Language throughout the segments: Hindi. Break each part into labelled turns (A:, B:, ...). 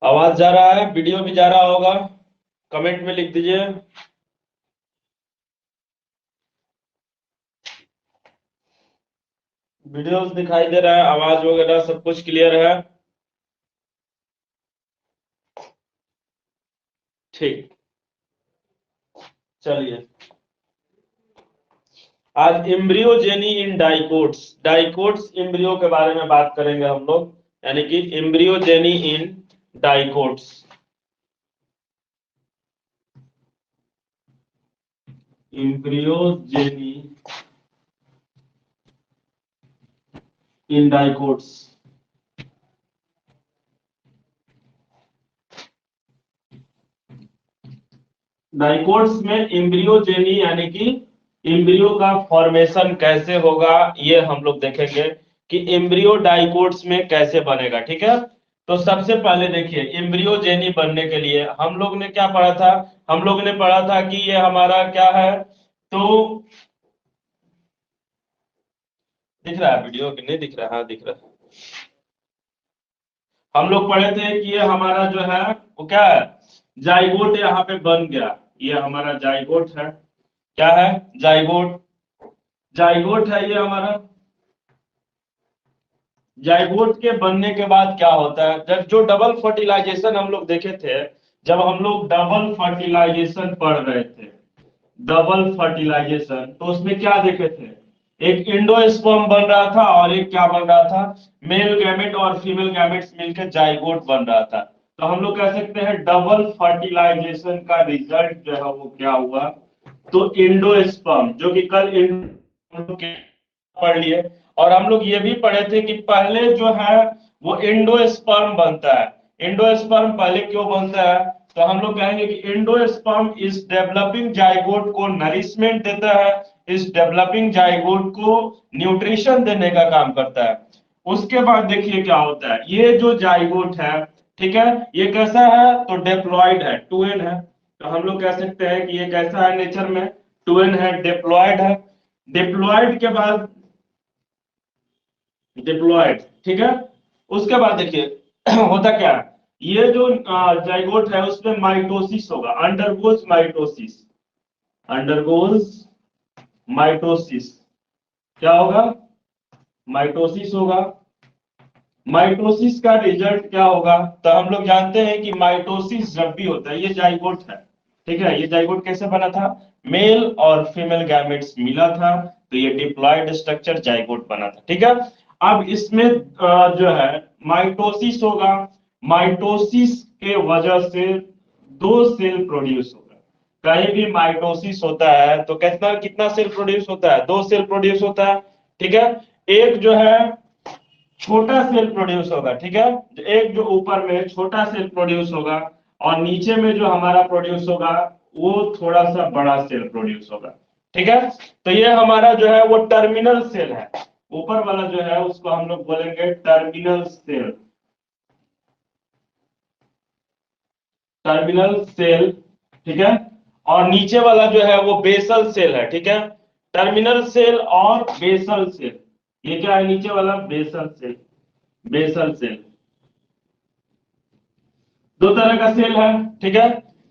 A: आवाज जा रहा है, वीडियो भी जा रहा होगा, कमेंट में लिख दीजिए। वीडियोस दिखाई दे रहा है, आवाज वगैरह सब कुछ क्लियर है? ठीक, चलिए। आज एम्ब्रियोजेनी इन डाइकोट्स, डाइकोट्स एम्ब्रियो के बारे में बात करेंगे हम लोग, यानी कि एम्ब्रियोजेनी इन डाइकोट्स। एम्ब्रियोजेनी इन डाइकोट्स। डाइकोट्स में एम्ब्रियोजेनी यानी कि एम्ब्रियो का फॉर्मेशन कैसे होगा, ये हम लोग देखेंगे कि एम्ब्रियो डाइकोट्स में कैसे बनेगा। ठीक है, तो सबसे पहले देखिए, एम्ब्रियोजेनी बनने के लिए हम लोग ने क्या पढ़ा था? हम लोग ने पढ़ा था कि ये हमारा क्या है, तो दिख रहा है वीडियो कि नहीं दिख रहा है? हाँ दिख रहा है। हम लोग पढ़े थे कि ये हमारा जो है वो क्या है, जाइगोट यहाँ पे बन गया। ये हमारा जाइगोट है। क्या है? जाइगोट। जाइगोट है ये हमारा। जाइगोट के बनने के बाद क्या होता है, जब जो डबल फर्टिलाइजेशन हम लोग देखे थे, जब हम लोग डबल फर्टिलाइजेशन पढ़ रहे थे, डबल फर्टिलाइजेशन, तो उसमें क्या देखे थे? एक इंडोस्पर्म बन रहा था और एक क्या बन रहा था, मेल गैमेट और फीमेल गैमेट्स मिलकर जाइगोट बन रहा था। तो हम लोग कह सकते हैं डबल फर्टिलाइजेशन का रिजल्ट जो है वो क्या हुआ, तो इंडोस्पर्म, जो कि कल पढ़ लिए। और हम लोग ये भी पढ़े थे कि पहले जो है वो एंडोस्पर्म बनता है। एंडोस्पर्म पहले क्यों बनता है? तो हम लोग कहेंगे कि एंडोस्पर्म इस डेवलपिंग जाइगोट को नरिशमेंट देता है, इस डेवलपिंग जाइगोट को न्यूट्रिशन देने का काम करता है। उसके बाद देखिए क्या होता है, ये जो जाइगोट है, ठीक है, ये कैसा है, तो डिप्लॉयड है, टू एन है। तो हम लोग कह सकते हैं कि ये कैसा है नेचर में, टू एन है, डिप्लॉयड है। डिप्लॉयड के बाद डिप्लॉयड, ठीक है। उसके बाद देखिए होता क्या है, ये जो जाइगोट है उसमें माइटोसिस होगा, अंडरगोज माइटोसिस, अंडरगोज माइटोसिस। क्या होगा? माइटोसिस होगा। माइटोसिस का रिजल्ट क्या होगा? तो हम लोग जानते हैं कि माइटोसिस जब भी होता है, ये जाइगोट है, ठीक है, ये जाइगोट कैसे बना था, मेल और फीमेल गैमेट्स मिला था, तो ये डिप्लॉयड स्ट्रक्चर जाइगोट बना था। ठीक है, अब इसमें जो है माइटोसिस होगा। माइटोसिस के वजह से दो सेल प्रोड्यूस होगा। कहीं भी माइटोसिस होता है तो कितना कितना सेल प्रोड्यूस होता है, दो सेल प्रोड्यूस होता है। ठीक है, एक जो है छोटा सेल प्रोड्यूस होगा, ठीक है, एक जो ऊपर में छोटा सेल प्रोड्यूस होगा, और नीचे में जो हमारा प्रोड्यूस होगा वो थोड़ा सा बड़ा सेल प्रोड्यूस होगा। ठीक है, तो ये हमारा जो है वो टर्मिनल सेल है। ऊपर वाला जो है उसको हम लोग बोलेंगे टर्मिनल सेल, टर्मिनल सेल। ठीक है, और नीचे वाला जो है वो बेसल सेल है। ठीक है, टर्मिनल सेल और बेसल सेल, ये क्या है नीचे वाला, बेसल सेल, बेसल सेल। दो तरह का सेल है, ठीक है,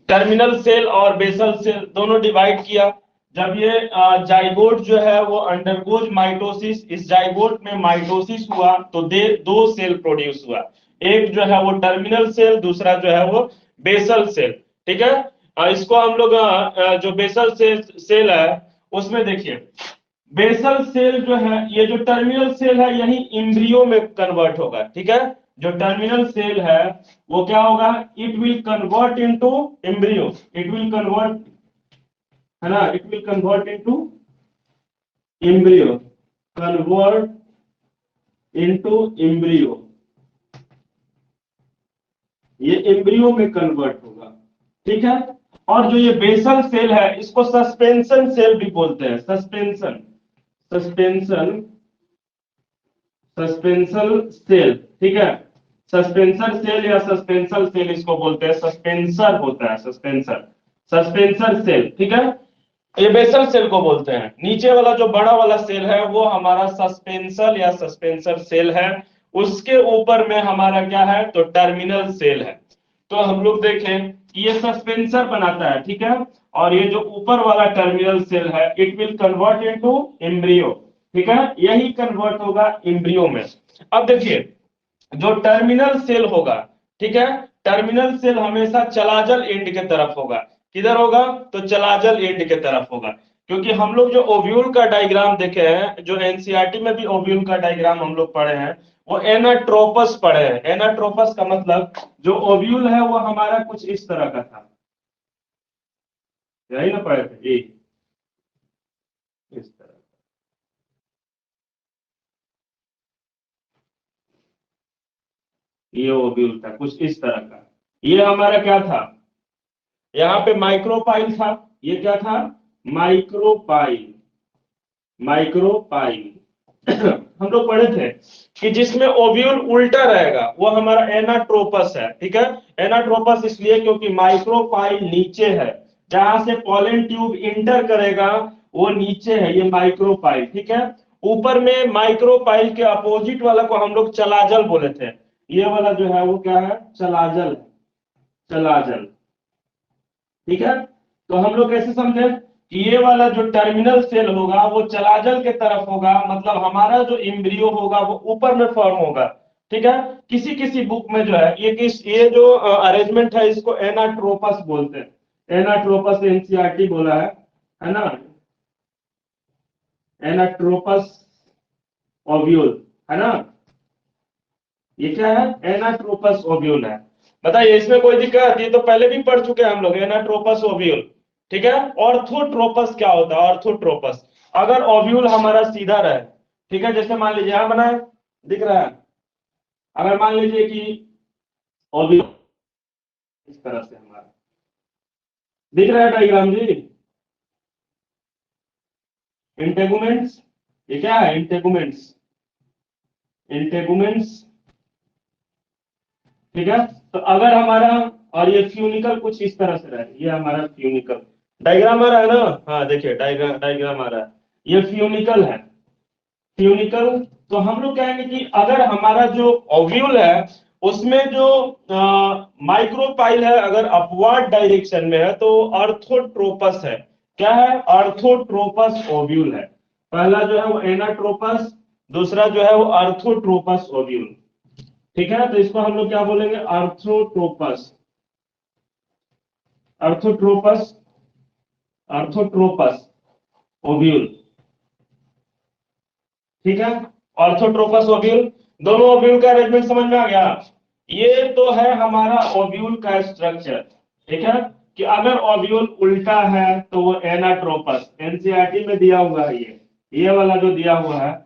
A: टर्मिनल सेल और बेसल सेल दोनों डिवाइड किया। जब ये जाइगोट जो है वो अंडरगोज माइटोसिस, इस जाइगोट में माइटोसिस हुआ तो दो सेल प्रोड्यूस हुआ, एक जो है वो टर्मिनल सेल, दूसरा जो है वो बेसल सेल। ठीक है, इसको हम लोग जो बेसल सेल है उसमें देखिए, बेसल सेल जो है, ये जो टर्मिनल सेल है यही एम्ब्रियो में कन्वर्ट होगा। ठीक है, जो टर्मिनल सेल है वो क्या होगा, it will convert into embryo, it will convert, है ना, it will convert into embryo, convert into embryo, ये एम्ब्रियो में कन्वर्ट होगा। ठीक है, और जो ये बेसल सेल है इसको सस्पेंशन सेल भी बोलते हैं, सस्पेंशन, सस्पेंशन, सस्पेंसल सेल। ठीक है, सस्पेंसर सेल या सस्पेंसल सेल इसको बोलते हैं, सस्पेंसर होता है, सस्पेंसर, सस्पेंसर सेल। ठीक है, ये बेसल सेल को बोलते हैं। नीचे वाला जो बड़ा वाला सेल है वो हमारा सस्पेंसल या सस्पेंसर सेल है। उसके ऊपर में हमारा क्या है, तो टर्मिनल सेल है। तो हम लोग देखें कि ये सस्पेंसर बनाता है, ठीक है, और ये जो ऊपर वाला टर्मिनल सेल है it will convert into embryo, ठीक है, यही कन्वर्ट होगा एम्ब्रियो में। अब देखिए जो टर्मिनल सेल होगा, ठीक है, टर्मिनल सेल हमेशा चलाजल एंड के तरफ होगा। किधर होगा? तो चलाजल एंड के तरफ होगा, क्योंकि हम लोग जो ओव्यूल का डायग्राम देखे हैं, जो एनसीईआरटी में भी ओव्यूल का डायग्राम हम लोग पढ़े हैं, वो एनाट्रोपस पढ़े हैं। एनाट्रोपस का मतलब जो ओव्यूल है वो हमारा कुछ इस तरह का था, यही ना पढ़े थे जी, इस तरह। ये ओव्यूल था कुछ इस तरह का। ये हमारा क्या था? यहाँ पे माइक्रोपाइल था। ये क्या था? माइक्रोपाइल। माइक्रोपाइल हम लोग पढ़े थे कि जिसमें ओव्यूल उल्टा रहेगा वो हमारा एनाट्रोपस है, ठीक है। एनाट्रोपस इसलिए क्योंकि माइक्रोपाइल नीचे है, जहां से पॉलन ट्यूब इंटर करेगा वो नीचे है, ये माइक्रोपाइल, ठीक है। ऊपर में माइक्रोपाइल के अपोजिट वाला को हम लोग चलाजल बोले थे। ये वाला जो है वो क्या है? चलाजल। चलाजल, ठीक है। तो हम लोग कैसे समझे कि ये वाला जो टर्मिनल सेल होगा वो चलाजल के तरफ होगा, मतलब हमारा जो एम्ब्रियो होगा वो ऊपर में फॉर्म होगा, ठीक है। किसी किसी बुक में जो है ये जो अरेंजमेंट है इसको एनाट्रोपस बोलते हैं। एनाट्रोपस एनसीईआरटी बोला है ना, एनाट्रोपस ओव्यूल, है ना। ये क्या है? एनाट्रोपस ओव्यूल है। बताइए इसमें कोई दिक्कत? ये तो पहले भी पढ़ चुके हैं हम लोग, एनाट्रोपस ओव्यूल, ठीक है। ऑर्थोट्रोपस क्या होता है? ऑर्थोट्रोपस अगर ओव्यूल हमारा सीधा रहे, ठीक है, जैसे मान लीजिए यहां बना है, दिख रहा है। अगर मान लीजिए कि ओव्यूल इस तरह से हमारा दिख रहा है डायग्राम जी, इंटेगुमेंट्स, ये क्या है? इंटेगुमेंट्स, इंटेगुमेंट्स, ठीक है। तो अगर हमारा और ये फ्यूनिकल कुछ इस तरह से रहे, ये हमारा फ्यूनिकल डायग्राम आ रहा है ना, हाँ देखिए डायग्राम डायग्राम आ रहा है, ये फ्यूनिकल है, फ्यूनिकल। तो हम लोग कहेंगे कि अगर हमारा जो ओव्यूल है उसमें जो माइक्रोपाइल है अगर अपवर्ड डायरेक्शन में है तो अर्थोट्रोपस है। क्या है? अर्थोट्रोपस ओव्यूल है। पहला जो है वो एनाट्रोपस, दूसरा जो है वो अर्थोट्रोपस ओव्यूल, ठीक है। तो इसको हम लोग क्या बोलेंगे? अर्थोट्रोपस, अर्थोट्रोपस, अर्थोट्रोपस ओव्यूल, ठीक है। ऑर्थोट्रोपस ओव्यूल, दोनों ओव्यूल का अरेंजमेंट समझ में आ गया। ये तो है हमारा ओव्यूल का स्ट्रक्चर, ठीक है, कि अगर ओव्यूल उल्टा है तो वो एनाट्रोपस, एनसीईआरटी में दिया हुआ है, ये वाला जो दिया हुआ है,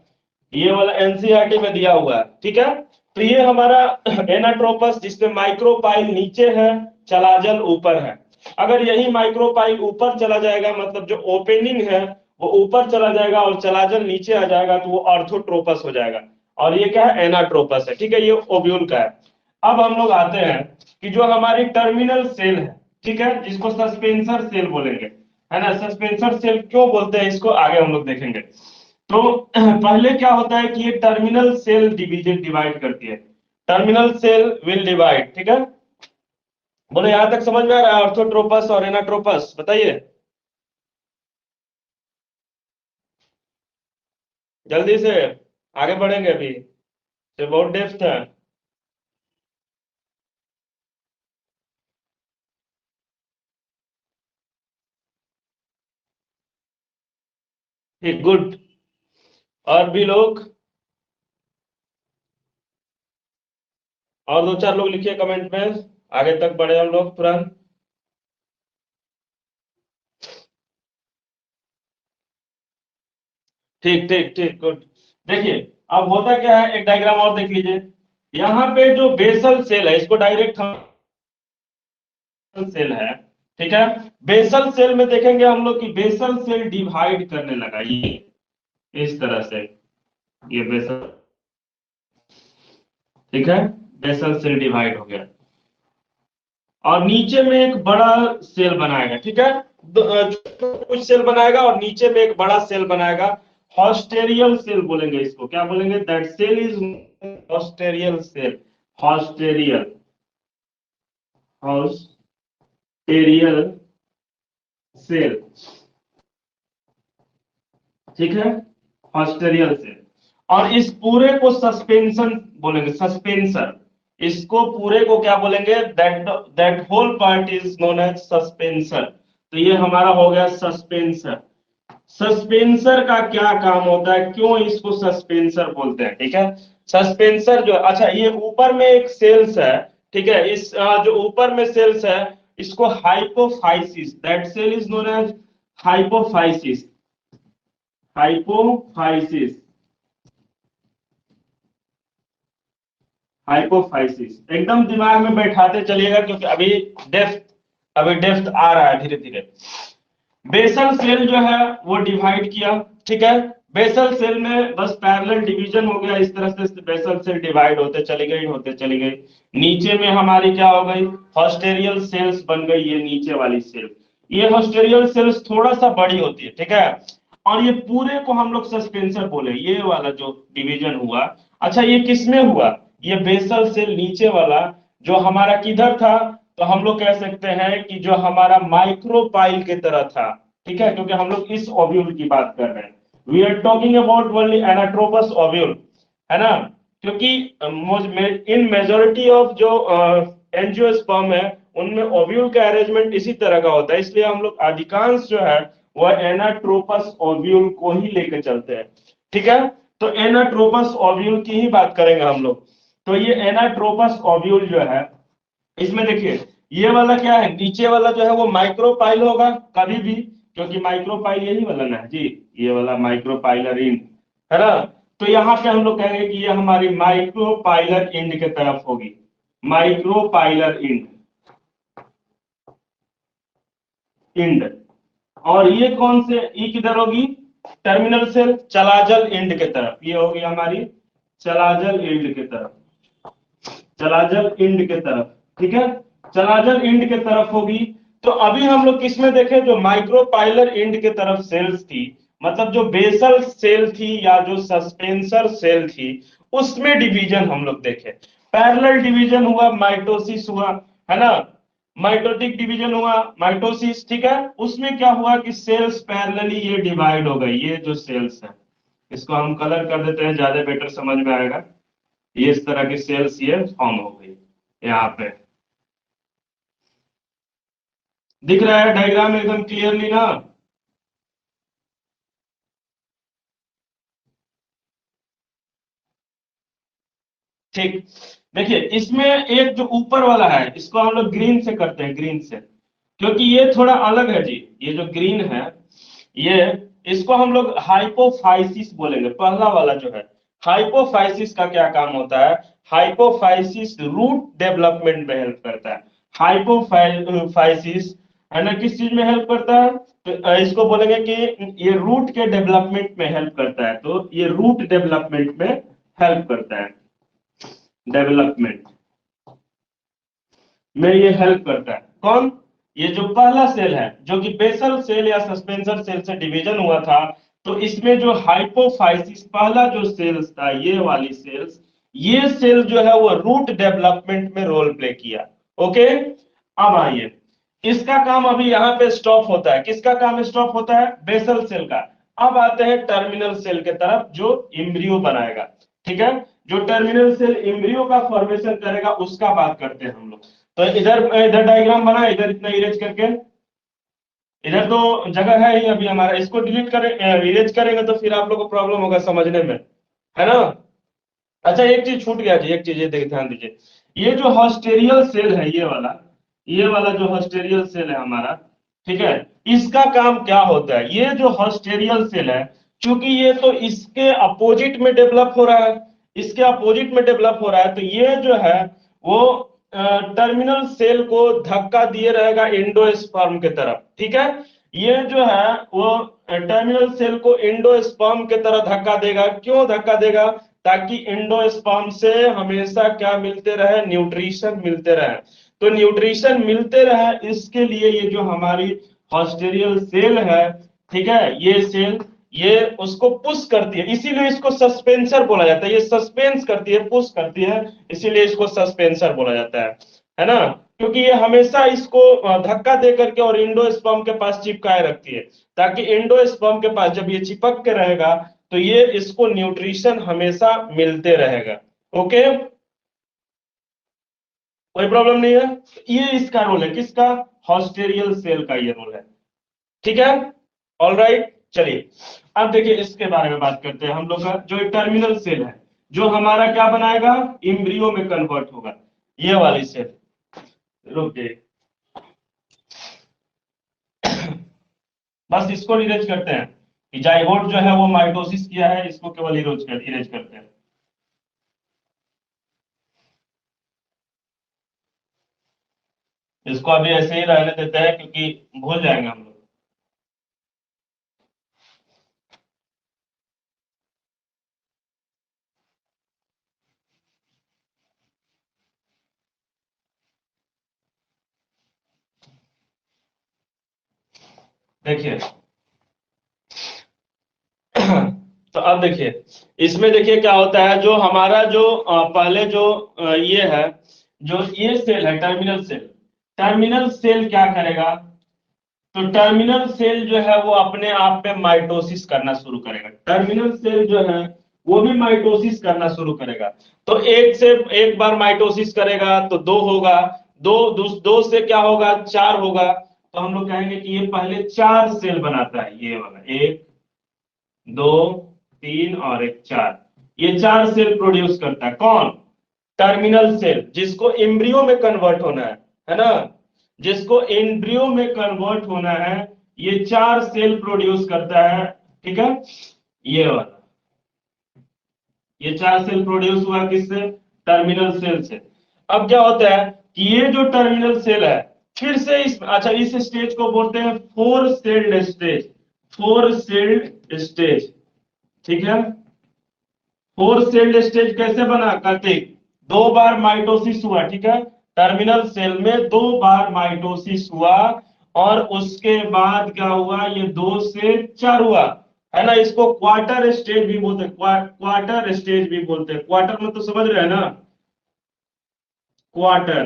A: ये वाला एनसीईआरटी में दिया हुआ है, ठीक है। तो ये हमारा एनाट्रोपस जिसमें माइक्रोपाइल नीचे है, चलाजल ऊपर है। अगर यही माइक्रोपाइल ऊपर चला जाएगा, मतलब जो ओपनिंग है वो ऊपर चला जाएगा और चलाजल नीचे आ जाएगा तो वो ऑर्थोट्रोपस हो जाएगा, और ये क्या है? एनाट्रोपस है, ठीक है। ये ओव्यूल का है। अब हम लोग आते हैं कि जो हमारी टर्मिनल सेल है, ठीक है, जिसको सस्पेंसर सेल बोलेंगे, है ना। सस्पेंसर सेल क्यों बोलते हैं इसको आगे हम लोग देखेंगे। तो पहले क्या होता है कि ये टर्मिनल सेल डिवीजन डिवाइड करती है, टर्मिनल सेल विल डिवाइड, ठीक है। बोलो यहां तक समझ में आ रहा है? ऑर्थोट्रोपस और एनाट्रोपस बताइए, जल्दी से आगे बढ़ेंगे अभी, ये बहुत डेप्थ है। ठीक, गुड। और भी लोग, और दो चार लोग लिखिए कमेंट में, आगे तक बढ़े हम लोग तुरंत। ठीक ठीक ठीक, गुड। देखिए अब होता क्या है, एक डायग्राम और देख लीजिए। यहाँ पे जो बेसल सेल है इसको डायरेक्ट हम सेल है, ठीक है। बेसल सेल में देखेंगे हम लोग कि बेसल सेल डिवाइड करने लगा, ये इस तरह से, ये बेसल, ठीक है, बेसल सेल डिवाइड हो गया और नीचे में एक बड़ा सेल बनाएगा, ठीक है। कुछ सेल बनाएगा और नीचे में एक बड़ा सेल बनाएगा, हॉस्टेरियल सेल बोलेंगे इसको। क्या बोलेंगे? That cell is haustorial cell, haustorial, haustorial cell, ठीक है, हॉस्टेरियल सेल। और इस पूरे को सस्पेंशन बोलेंगे, सस्पेंसर। इसको पूरे को क्या बोलेंगे, that whole part is known as suspensor. तो ये हमारा हो गया सस्पेंसर। सस्पेंसर का क्या काम होता है, क्यों इसको सस्पेंसर बोलते हैं, ठीक है। सस्पेंसर जो, अच्छा ये ऊपर में एक सेल्स है, ठीक है, इस जो ऊपर में सेल्स है इसको hypophysis, that cell is known as hypophysis. Hypophysis, hypophysis एकदम दिमाग में बैठाते चलिएगा, क्योंकि अभी डेप्थ आ रहा है धीरे धीरे। बेसल सेल जो है वो डिवाइड किया, ठीक है। बेसल सेल में बस पैरेलल डिवीजन हो गया, इस तरह से बेसल सेल डिवाइड होते चली गई, होते चली गई। नीचे में हमारी क्या हो गई, हॉस्टेरियल सेल्स बन गई, ये नीचे वाली सेल। ये हॉस्टेरियल सेल्स थोड़ा सा बड़ी होती है, ठीक है। और ये पूरे को हम लोग सस्पेंसर बोले, ये वाला जो डिवीजन हुआ। अच्छा ये किसमें हुआ, ये बेसल सेल नीचे वाला जो हमारा किधर था, तो हम लोग कह सकते हैं कि जो हमारा माइक्रोपाइल की तरह था, ठीक है, क्योंकि हम लोग इस ओव्यूल की बात कर रहे हैं। We are talking about only anatropous ovule, है ना। क्योंकि इन मेजोरिटी ऑफ जो एंजियोस्पर्म है उनमें ओव्यूल का अरेंजमेंट इसी तरह का होता है, इसलिए हम लोग अधिकांश जो है वह एनाट्रोपस ओव्यूल को ही लेकर चलते हैं, ठीक है। तो एनाट्रोपस ओव्यूल की ही बात करेंगे हम लोग। तो ये एनाट्रोपस ओव्यूल जो है, इसमें देखिए ये वाला क्या है, नीचे वाला जो है वो माइक्रोपाइल होगा कभी भी, क्योंकि माइक्रोपाइल यही वाला ना है जी, ये वाला माइक्रोपाइलर इंड, है ना। तो यहाँ पे हम लोग कहेंगे कि ये हमारी माइक्रोपाइलर इंड के तरफ होगी, माइक्रोपाइलर इंड, इंड। और ये कौन से, ये किधर होगी, टर्मिनल सेल चलाजल इंड के तरफ, ये होगी हमारी चलाजल इंड के तरफ, चलाजल इंड के तरफ, ठीक है, चलाजल इंड के तरफ होगी। तो अभी हम लोग किसमें देखें, जो माइक्रोपाइलर इंड के तरफ सेल्स थी, मतलब जो बेसल सेल थी या जो सस्पेंसर सेल थी, उसमें डिवीजन हम लोग देखे। पैरेलल डिवीजन हुआ, माइटोसिस हुआ, है ना, माइटोटिक डिवीजन हुआ, माइटोसिस, ठीक है। उसमें क्या हुआ कि सेल्स पैरेलली ये डिवाइड हो गई, ये जो सेल्स है इसको हम कलर कर देते हैं, ज्यादा बेटर समझ में आएगा। ये इस तरह की सेल्स ये फॉर्म हो गई, यहाँ पे दिख रहा है डायग्राम एकदम क्लियरली ना। ठीक, देखिए इसमें एक जो ऊपर वाला है इसको हम लोग ग्रीन से करते हैं, ग्रीन से, क्योंकि ये थोड़ा अलग है जी। ये जो ग्रीन है ये, इसको हम लोग हाइपोफाइसिस बोलेंगे, पहला वाला जो है। हाइपोफाइसिस का क्या काम होता है, हाइपोफाइसिस रूट डेवलपमेंट में हेल्प करता है। हाइपोफाइसिस है ना, किस चीज में हेल्प करता है, तो इसको बोलेंगे कि ये रूट के डेवलपमेंट में हेल्प करता है, तो ये रूट डेवलपमेंट में हेल्प करता है, डेवलपमेंट में ये हेल्प करता है। कौन, ये जो पहला सेल है जो कि बेसल सेल या सस्पेंसर सेल से डिवीजन हुआ था, तो इसमें जो हाइपोफाइसिस पहला जो सेल्स था, ये वाली सेल्स, ये सेल जो है वो रूट डेवलपमेंट में रोल प्ले किया। ओके, अब आइए, इसका काम अभी यहाँ पे स्टॉप होता है, किसका काम स्टॉप होता है, बेसल सेल का। अब आते हैं टर्मिनल सेल के तरफ जो इम्ब्रियो बनाएगा, ठीक है। जो टर्मिनल सेल इम्ब्रियो का फॉर्मेशन करेगा उसका बात करते हैं हम लोग। तो इधर इधर डायग्राम बना, इधर इतना इरेज करके, इधर तो जगह है ही अभी हमारा, इसको डिलीट करें, इरेज करेंगे तो फिर आप लोग को प्रॉब्लम होगा समझने में, है ना। अच्छा एक चीज छूट गया जी, एक चीज ये देख ध्यान दीजिए, ये जो हॉस्टेरियल सेल है, ये वाला जो हॉस्टेरियल सेल है हमारा, ठीक है, इसका काम क्या होता है, ये जो हॉस्टेरियल सेल है, क्योंकि ये तो इसके अपोजिट में डेवलप हो रहा है, इसके अपोजिट में डेवलप हो रहा है, तो ये जो है वो टर्मिनल सेल को धक्का दिए रहेगा एंडोस्पर्म के तरफ, ठीक है। ये जो है वो टर्मिनल सेल को एंडोस्पर्म के तरह धक्का देगा, क्यों धक्का देगा, ताकि एंडोस्पर्म से हमेशा क्या मिलते रहे, न्यूट्रिशन मिलते रहे। तो न्यूट्रिशन मिलते रहे इसके लिए ये जो हमारी हॉस्टेरियल सेल है, ठीक है, ये सेल ये उसको पुश करती है, इसीलिए इसको सस्पेंसर बोला जाता है। ये सस्पेंस करती है, पुश करती है, इसीलिए इसको सस्पेंसर बोला जाता है ना। क्योंकि ये हमेशा इसको धक्का दे करके और एंडोस्पर्म के पास चिपकाए रखती है, ताकि एंडोस्पर्म के पास जब ये चिपक के रहेगा तो ये इसको न्यूट्रिशन हमेशा मिलते रहेगा। ओके, कोई प्रॉब्लम नहीं है। ये इसका रोल है, किसका? हॉस्टेरियल सेल का ये रोल है। ठीक है, ऑल राइट। चलिए अब देखिए इसके बारे में बात करते हैं हम लोग का। जो टर्मिनल सेल है, जो हमारा क्या बनाएगा, इम्ब्रियो में कन्वर्ट होगा, ये वाली सेल। रुक जाइए, बस इसको इरेज करते हैं कि जाइगोट जो है वो माइटोसिस किया है, इसको केवल इरेज करते हैं। इसको अभी ऐसे ही रहने देते हैं क्योंकि भूल जाएंगे हम लोग। देखिए तो अब देखिए इसमें देखिए क्या होता है, जो हमारा जो पहले जो ये है, जो ये सेल है टर्मिनल सेल, टर्मिनल सेल क्या करेगा, तो टर्मिनल सेल जो है वो अपने आप में माइटोसिस करना शुरू करेगा। टर्मिनल सेल जो है वो भी माइटोसिस करना शुरू करेगा। तो एक से एक बार माइटोसिस करेगा तो दो होगा, दो से क्या होगा, चार होगा। तो हम लोग कहेंगे कि ये पहले चार सेल बनाता है, ये वाला एक, दो, तीन और एक, चार। ये चार सेल प्रोड्यूस करता है, कौन? टर्मिनल सेल, जिसको एम्ब्रियो में कन्वर्ट होना है ना, जिसको एम्ब्रियो में कन्वर्ट होना है, ये चार सेल प्रोड्यूस करता है। ठीक है, ये वाला, ये चार सेल प्रोड्यूस हुआ किससे? टर्मिनल सेल से। अब क्या होता है कि ये जो टर्मिनल सेल है, फिर से इस, अच्छा, इस स्टेज को बोलते हैं four sailed stage, four sailed stage. ठीक है, फोर सेल्ड स्टेज कैसे बना करते? दो बार माइटोसिस हुआ, ठीक है, टर्मिनल सेल में दो बार माइटोसिस हुआ, और उसके बाद क्या हुआ, ये दो से चार हुआ, है ना। इसको क्वार्टर स्टेज भी बोलते हैं, क्वार्टर स्टेज भी बोलते हैं। क्वार्टर में तो समझ रहे हैं ना, क्वार्टर,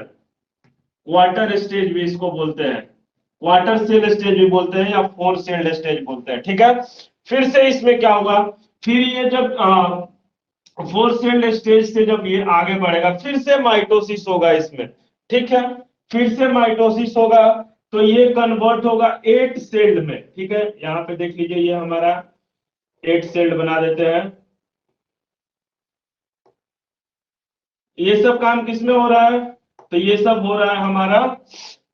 A: क्वार्टर स्टेज भी इसको बोलते हैं, क्वार्टर सेल स्टेज भी बोलते हैं, या फोर सेल्ड स्टेज बोलते हैं। ठीक है, फिर से इसमें क्या होगा, फिर ये जब फोर सेल्ड स्टेज से जब ये आगे बढ़ेगा, फिर से माइटोसिस होगा इसमें। ठीक है, फिर से माइटोसिस होगा, तो ये कन्वर्ट होगा एट सेल्ड में। ठीक है, यहां पे देख लीजिए, ये हमारा एट सेल्ड बना देते हैं। ये सब काम किसमें हो रहा है, तो ये सब हो रहा है हमारा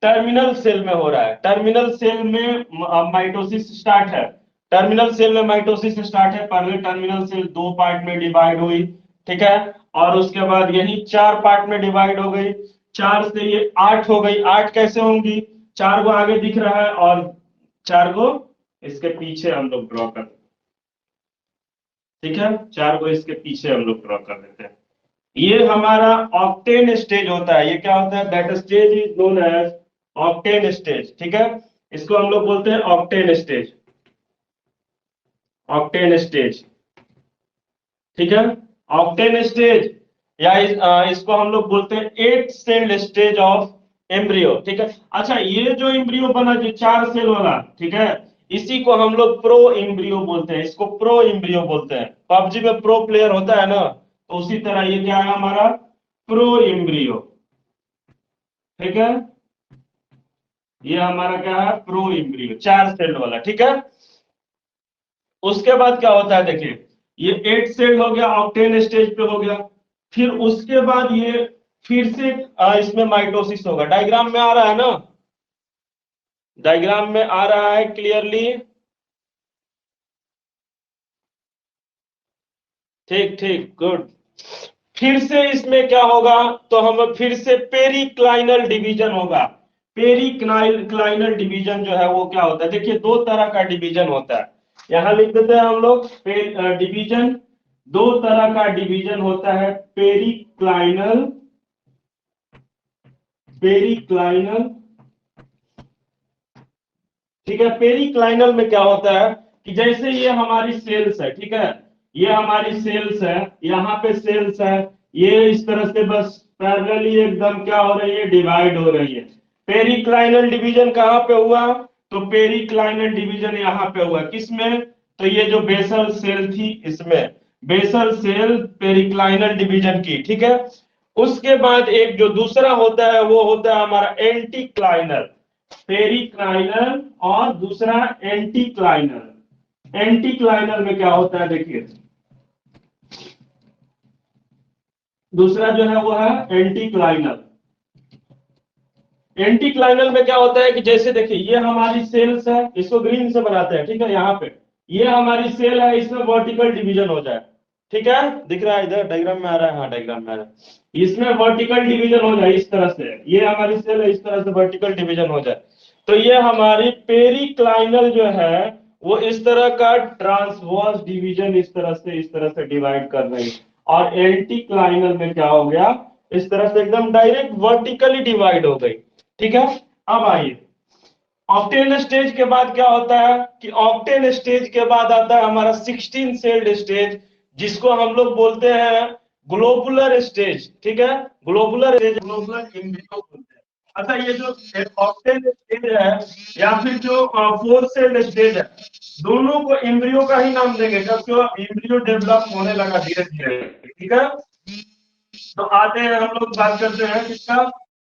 A: टर्मिनल सेल में हो रहा है। टर्मिनल सेल में माइटोसिस स्टार्ट है, टर्मिनल सेल में माइटोसिस स्टार्ट है। पहले टर्मिनल सेल दो पार्ट में डिवाइड हुई, ठीक है, और उसके बाद यही चार पार्ट में डिवाइड हो गई, चार से ये आठ हो गई। आठ कैसे होंगी, चार को आगे दिख रहा है और चार को इसके पीछे हम लोग ड्रॉ कर, ठीक है, चार को इसके पीछे हम लोग ड्रॉ कर देते हैं। ये हमारा ऑक्टेन स्टेज होता है। ये क्या होता है, that stage is known as octant stage. ठीक है, इसको हम लोग बोलते हैं ऑक्टेन स्टेज, ऑक्टेन स्टेज। ठीक है, ऑक्टेन स्टेज, या इसको हम लोग बोलते हैं eight celled stage of embryo. ठीक है, अच्छा, ये जो एम्ब्रियो बना जो चार सेल वाला, ठीक है, इसी को हम लोग प्रो एम्ब्रियो बोलते हैं, इसको प्रो एम्ब्रियो बोलते हैं। पबजी में प्रो प्लेयर होता है ना, तो उसी तरह ये क्या है हमारा, प्रो एम्ब्रियो। ठीक है, ये हमारा क्या है, प्रो एम्ब्रियो, चार सेल वाला। ठीक है, उसके बाद क्या होता है, देखिए ये एट सेल हो गया, ऑक्टेन स्टेज पे हो गया। फिर उसके बाद ये फिर से इसमें माइटोसिस होगा। डायग्राम में आ रहा है ना, डायग्राम में आ रहा है क्लियरली? ठीक ठीक, गुड। फिर से इसमें क्या होगा, तो हम फिर से पेरिक्लाइनल डिवीजन होगा। पेरिक्लाइनल डिवीजन जो है वो क्या होता है, देखिए दो तरह का डिवीजन होता है, यहां लिख देते हैं हम लोग डिवीजन। दो तरह का डिवीजन होता है, पेरिक्लाइनल, पेरिक्लाइनल। ठीक है, पेरिक्लाइनल में क्या होता है कि जैसे ये हमारी सेल्स है, ठीक है, ये हमारी सेल्स है, यहाँ पे सेल्स है, ये इस तरह से बस पैरेलली एकदम क्या हो रही है, डिवाइड हो रही है। पेरिक्लाइनल डिवीजन कहाँ पे हुआ, तो पेरिक्लाइनल डिवीजन यहाँ पे हुआ, किसमें, तो ये जो बेसल सेल थी इसमें, बेसल सेल पेरिक्लाइनल डिवीजन की, ठीक है। उसके बाद एक जो दूसरा होता है वो होता है हमारा एंटीक्लाइनल, पेरिक्लाइनल और दूसरा एंटीक्लाइनल। एंटीक्लाइनल में क्या होता है देखिए, दूसरा जो है वो है एंटीक्लाइनल। एंटीक्लाइनल में क्या होता है कि जैसे देखिए ये हमारी सेल्स है, इसको ग्रीन से बनाते हैं, ठीक है। यहाँ पे ये हमारी सेल है, इसमें वर्टिकल डिवीजन हो जाए, ठीक है, दिख रहा है इधर डायग्राम में आ रहा है, हाँ डायग्राम में आ रहा है, इसमें वर्टिकल डिवीजन हो जाए इस तरह से, ये हमारी सेल है, इस तरह से वर्टिकल डिवीजन हो जाए, तो ये हमारी पेरिक्लाइनल जो है वो इस तरह का ट्रांसवर्स डिवीजन इस तरह से डिवाइड कर रही है। और एंटीक्लाइनल में क्या हो गया, इस तरह से एकदम डायरेक्ट वर्टिकली डिवाइड हो गई, ठीक है। अब आइए ऑक्टेन स्टेज के बाद क्या होता है कि ऑक्टेन स्टेज के बाद आता है हमारा 16 सेल्ड स्टेज, जिसको हम लोग बोलते हैं ग्लोबुलर स्टेज, ठीक है। ग्लोबुलर स्टेज, ग्लोबुलर एम्ब्रियो बोलते हैं। अच्छा ये जो ऑक्टेन स्टेज है या फिर जो 4 सेल्ड स्टेज है, दोनों को एम्ब्रियो का ही नाम देंगे क्योंकि एम्ब्रियो डेवलप होने लगा धीरे धीरे, ठीक है। तो आते हैं हम लोग बात करते हैं किसका,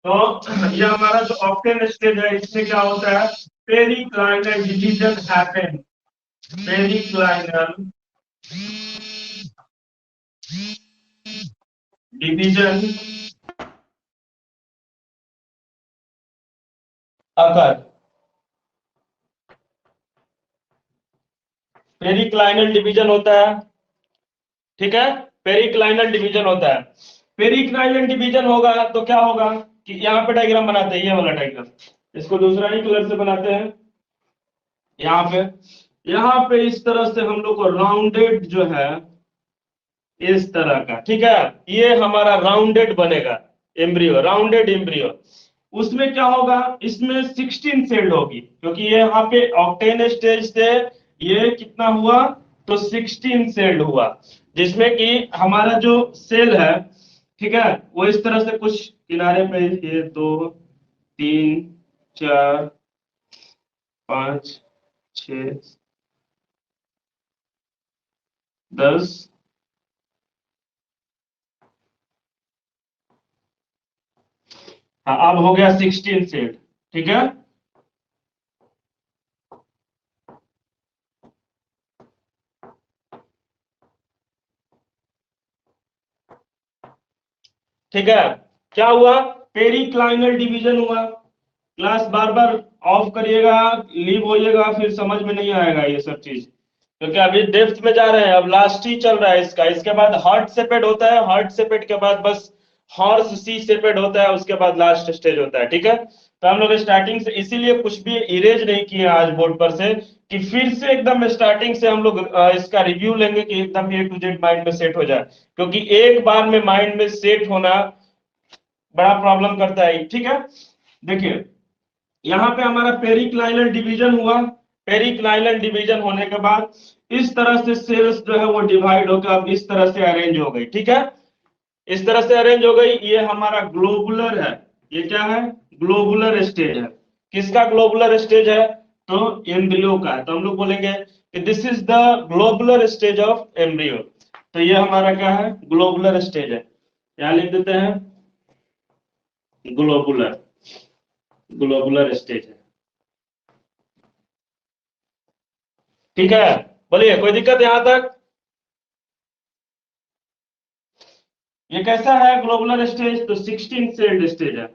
A: तो ये हमारा जो ऑक्टेन स्टेज है इसमें क्या होता है, periclinal division happen, periclinal division अकर, पेरिक्लाइनल डिवीजन होता है, ठीक है। पेरिक्लाइनल डिवीजन होता है, पेरिक्लाइनल डिवीजन होगा तो क्या होगा कि यहाँ पे डायग्राम बनाते हैं, ये वाला डायग्राम, इसको दूसरा ही कलर से बनाते हैं। यहाँ पे इस तरह से हम लोग को राउंडेड जो है इस तरह का, ठीक है, ये हमारा राउंडेड बनेगा एम्ब्रियो, राउंडेड एम्ब्रियो। उसमें क्या होगा, इसमें 16 सेल्ड होगी क्योंकि ये यहाँ पे ऑक्टेन स्टेज से ये कितना हुआ, तो 16 सेल्ड हुआ, जिसमें कि हमारा जो सेल है, ठीक है, वो इस तरह से कुछ किनारे पे, ये 2 3 4 5 6 10, हाँ अब हो गया 16 सेल्ड, ठीक है। ठीक है, क्या हुआ, पेरिक्लाइनल डिवीजन हुआ। क्लास बार बार ऑफ करिएगा, लीव होइएगा, फिर समझ में नहीं आएगा ये सब चीज, क्योंकि अभी डेप्थ में जा रहे हैं, अब लास्ट ही चल रहा है इसका, इसके बाद हार्ट सेपेड होता है, हार्ट सेपेड के बाद बस हॉर्स सी सेपेड होता है, उसके बाद लास्ट स्टेज होता है, ठीक है। तो हम लोग स्टार्टिंग से इसीलिए कुछ भी इरेज नहीं किए आज बोर्ड पर से, कि फिर से एकदम स्टार्टिंग से हम लोग इसका रिव्यू लेंगे कि एकदम A to Z माइंड में सेट हो जाए, क्योंकि एक बार में माइंड में सेट होना बड़ा प्रॉब्लम करता है, ठीक है। देखिए यहाँ पे हमारा पेरिक्लाइनल डिवीजन हुआ, पेरिक्लाइनल डिवीजन होने के बाद इस तरह से सेल्स जो है वो डिवाइड होकर अब इस तरह से अरेंज हो गई, ठीक है, इस तरह से अरेंज हो गई, ये हमारा ग्लोबुलर है, ये क्या है, ग्लोबुलर स्टेज है। किसका ग्लोबुलर स्टेज है, तो एम्ब्रियो का है, तो हम लोग बोलेंगे कि this is the globular stage of embryo, तो ये हमारा क्या है, ग्लोबुलर स्टेज है, यहाँ लिख देते हैं ग्लोबुलर, ग्लोबुलर स्टेज है, ठीक है। बोलिए कोई दिक्कत यहां तक, ये कैसा है ग्लोबुलर स्टेज, तो 16 सेल्ड स्टेज है,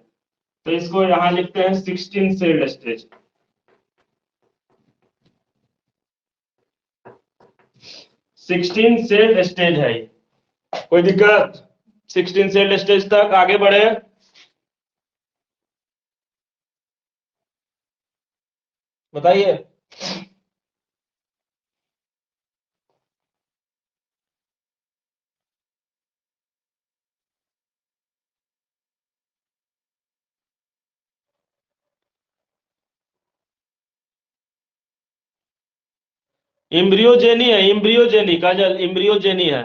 A: तो इसको यहां लिखते हैं 16 सेल्ड स्टेज, 16 सेल्ड स्टेज है ये, कोई दिक्कत, 16 सेल्ड स्टेज तक आगे बढ़े, बताइए। इम्ब्रियोजेनी है, इम्ब्रियोजेनी काजल, इम्ब्रियोजेनी है,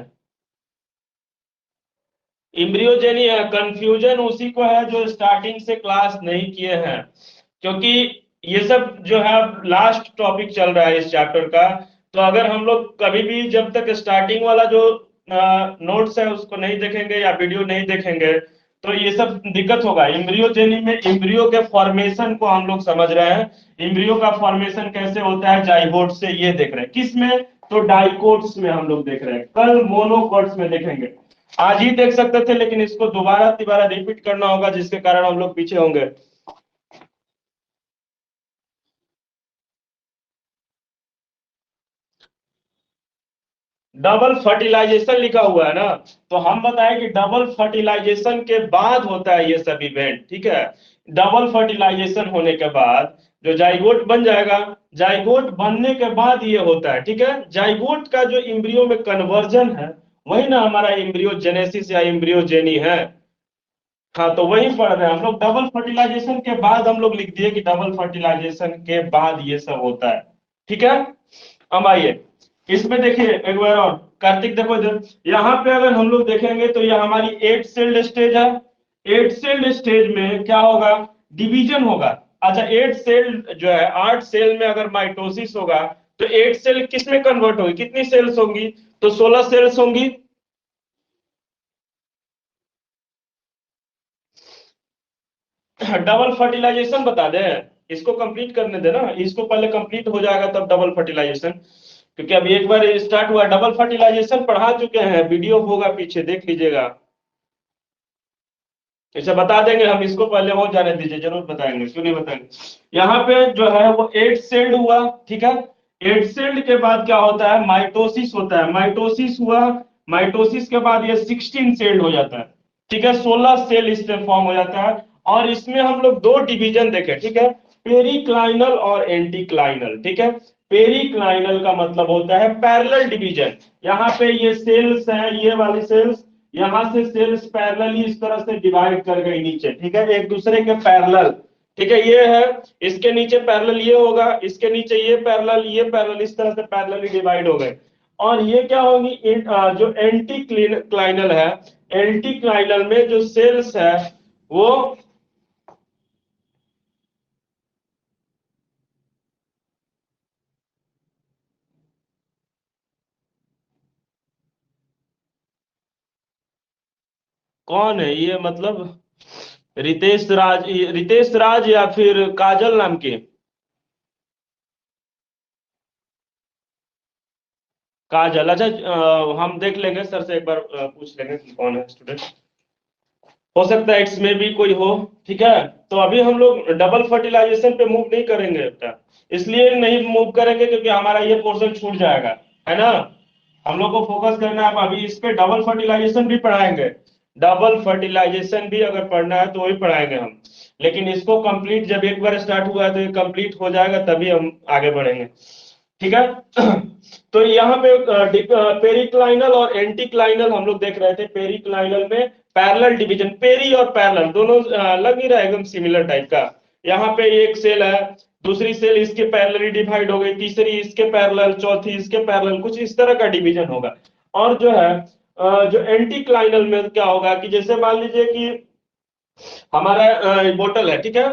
A: एम्ब्रियोजेनी है, कंफ्यूजन उसी को है जो स्टार्टिंग से क्लास नहीं किए हैं, क्योंकि ये सब जो है लास्ट टॉपिक चल रहा है इस चैप्टर का। तो अगर हम लोग कभी भी जब तक स्टार्टिंग वाला जो नोट्स है उसको नहीं देखेंगे या वीडियो नहीं देखेंगे तो ये सब दिक्कत होगा। एम्ब्रियोजेनी में एम्ब्रियो के फॉर्मेशन को हम लोग समझ रहे हैं, एम्ब्रियो का फॉर्मेशन कैसे होता है जाइगोट से, ये देख रहे हैं। किस में? तो डाइकोट्स में हम लोग देख रहे हैं, कल मोनोकोट्स में देखेंगे। आज ही देख सकते थे लेकिन इसको दोबारा तिबारा रिपीट करना होगा जिसके कारण हम लोग पीछे होंगे। डबल फर्टिलाइजेशन लिखा हुआ है ना, तो हम बताएं कि डबल फर्टिलाइजेशन के बाद होता है ये सब इवेंट, ठीक है। डबल फर्टिलाइजेशन होने के बाद जो जाइगोट बन जाएगा, जाइगोट बनने के बाद ये होता है, ठीक है। जाइगोट का जो एम्ब्रियो में कन्वर्जन है वही ना हमारा एम्ब्रियोजेनेसिस या एम्ब्रियोजेनी है। हाँ, तो वही पढ़ रहे हैं हम लोग। डबल फर्टिलाइजेशन के बाद हम लोग लिख दिए कि डबल फर्टिलाइजेशन के बाद ये सब होता है, ठीक है। अब आइए इसमें देखिए एक बार और, कार्तिक देखो इधर, यहाँ पे अगर हम लोग देखेंगे तो ये हमारी 8 सेल्ड स्टेज है। 8 सेल्ड स्टेज में क्या होगा? डिवीजन होगा। अच्छा, 8 सेल जो है, 8 सेल में अगर माइटोसिस होगा तो 8 सेल किस में कन्वर्ट होगी? कितनी सेल्स होंगी? तो 16 सेल्स होंगी। डबल फर्टिलाइजेशन बता दे, इसको कंप्लीट करने देना, इसको पहले कंप्लीट हो जाएगा तब डबल फर्टिलाइजेशन, क्योंकि अभी एक बार स्टार्ट हुआ। डबल फर्टिलाइजेशन पढ़ा चुके हैं, वीडियो होगा पीछे देख लीजिएगा। इसे बता देंगे हम, इसको पहले हो जाने दीजिए, जरूर बताएंगे, क्यों नहीं बताएंगे। यहाँ पे जो है वो 8 सेल्ड हुआ, ठीक है। 8 सेल्ड के बाद क्या होता है? माइटोसिस होता है। माइटोसिस हुआ, माइटोसिस के बाद ये 16 सेल्ड हो जाता है, ठीक है। 16 सेल इससे फॉर्म हो जाता है। और इसमें हम लोग दो डिवीजन देखे, ठीक है, पेरिक्लाइनल और एंटीक्लाइनल, ठीक है। पेरिक्लाइनल का मतलब होता है पैरेलल डिवीजन। यहाँ पे ये सेल्स है, ये वाली सेल्स, यहां से सेल्स पैरेलली इस तरह से डिवाइड कर गई नीचे, ठीक है, एक दूसरे के पैरेलल, ठीक है। ये है, इसके नीचे पैरेलल ये होगा, इसके नीचे ये पैरेलल, ये पैरेलल, इस तरह से पैरेलली डिवाइड हो गए। और ये क्या होगी? जो एंटी क्लाइनल है, एंटी क्लाइनल में जो सेल्स है वो कौन है? ये मतलब रितेश राज, रितेश राज या फिर काजल नाम की? काजल, अच्छा, हम देख लेंगे, सर से एक बार पूछ लेंगे कि कौन है स्टूडेंट। हो सकता है इसमें भी कोई हो, ठीक है। तो अभी हम लोग डबल फर्टिलाइजेशन पे मूव नहीं करेंगे बेटा, इसलिए नहीं मूव करेंगे क्योंकि हमारा ये पोर्शन छूट जाएगा, है ना। हम लोग को फोकस करना है अभी इस पे। डबल फर्टिलाइजेशन भी पढ़ाएंगे, डबल फर्टिलाइजेशन भी अगर पढ़ना है तो वही पढ़ाएंगे हम, लेकिन इसको कंप्लीट जब एक बार स्टार्ट हुआ है तो ये कंप्लीट हो जाएगा तभी हम आगे बढ़ेंगे, ठीक है। तो यहाँ पे पेरिक्लाइनल और एंटीक्लाइनल हम लोग देख रहे थे। पेरिक्लाइनल में पैरेलल डिवीजन, पेरी और पैरेलल दोनों लग नहीं रहा है एकदम सिमिलर टाइप का। यहाँ पे एक सेल है, दूसरी सेल इसके पैरेलली डिवाइड हो गई, तीसरी इसके पैरेलल, चौथी इसके पैरेलल, कुछ इस तरह का डिवीजन होगा। और जो है जो एंटीक्लाइनल में क्या होगा कि जैसे मान लीजिए कि हमारा बोतल है, ठीक है।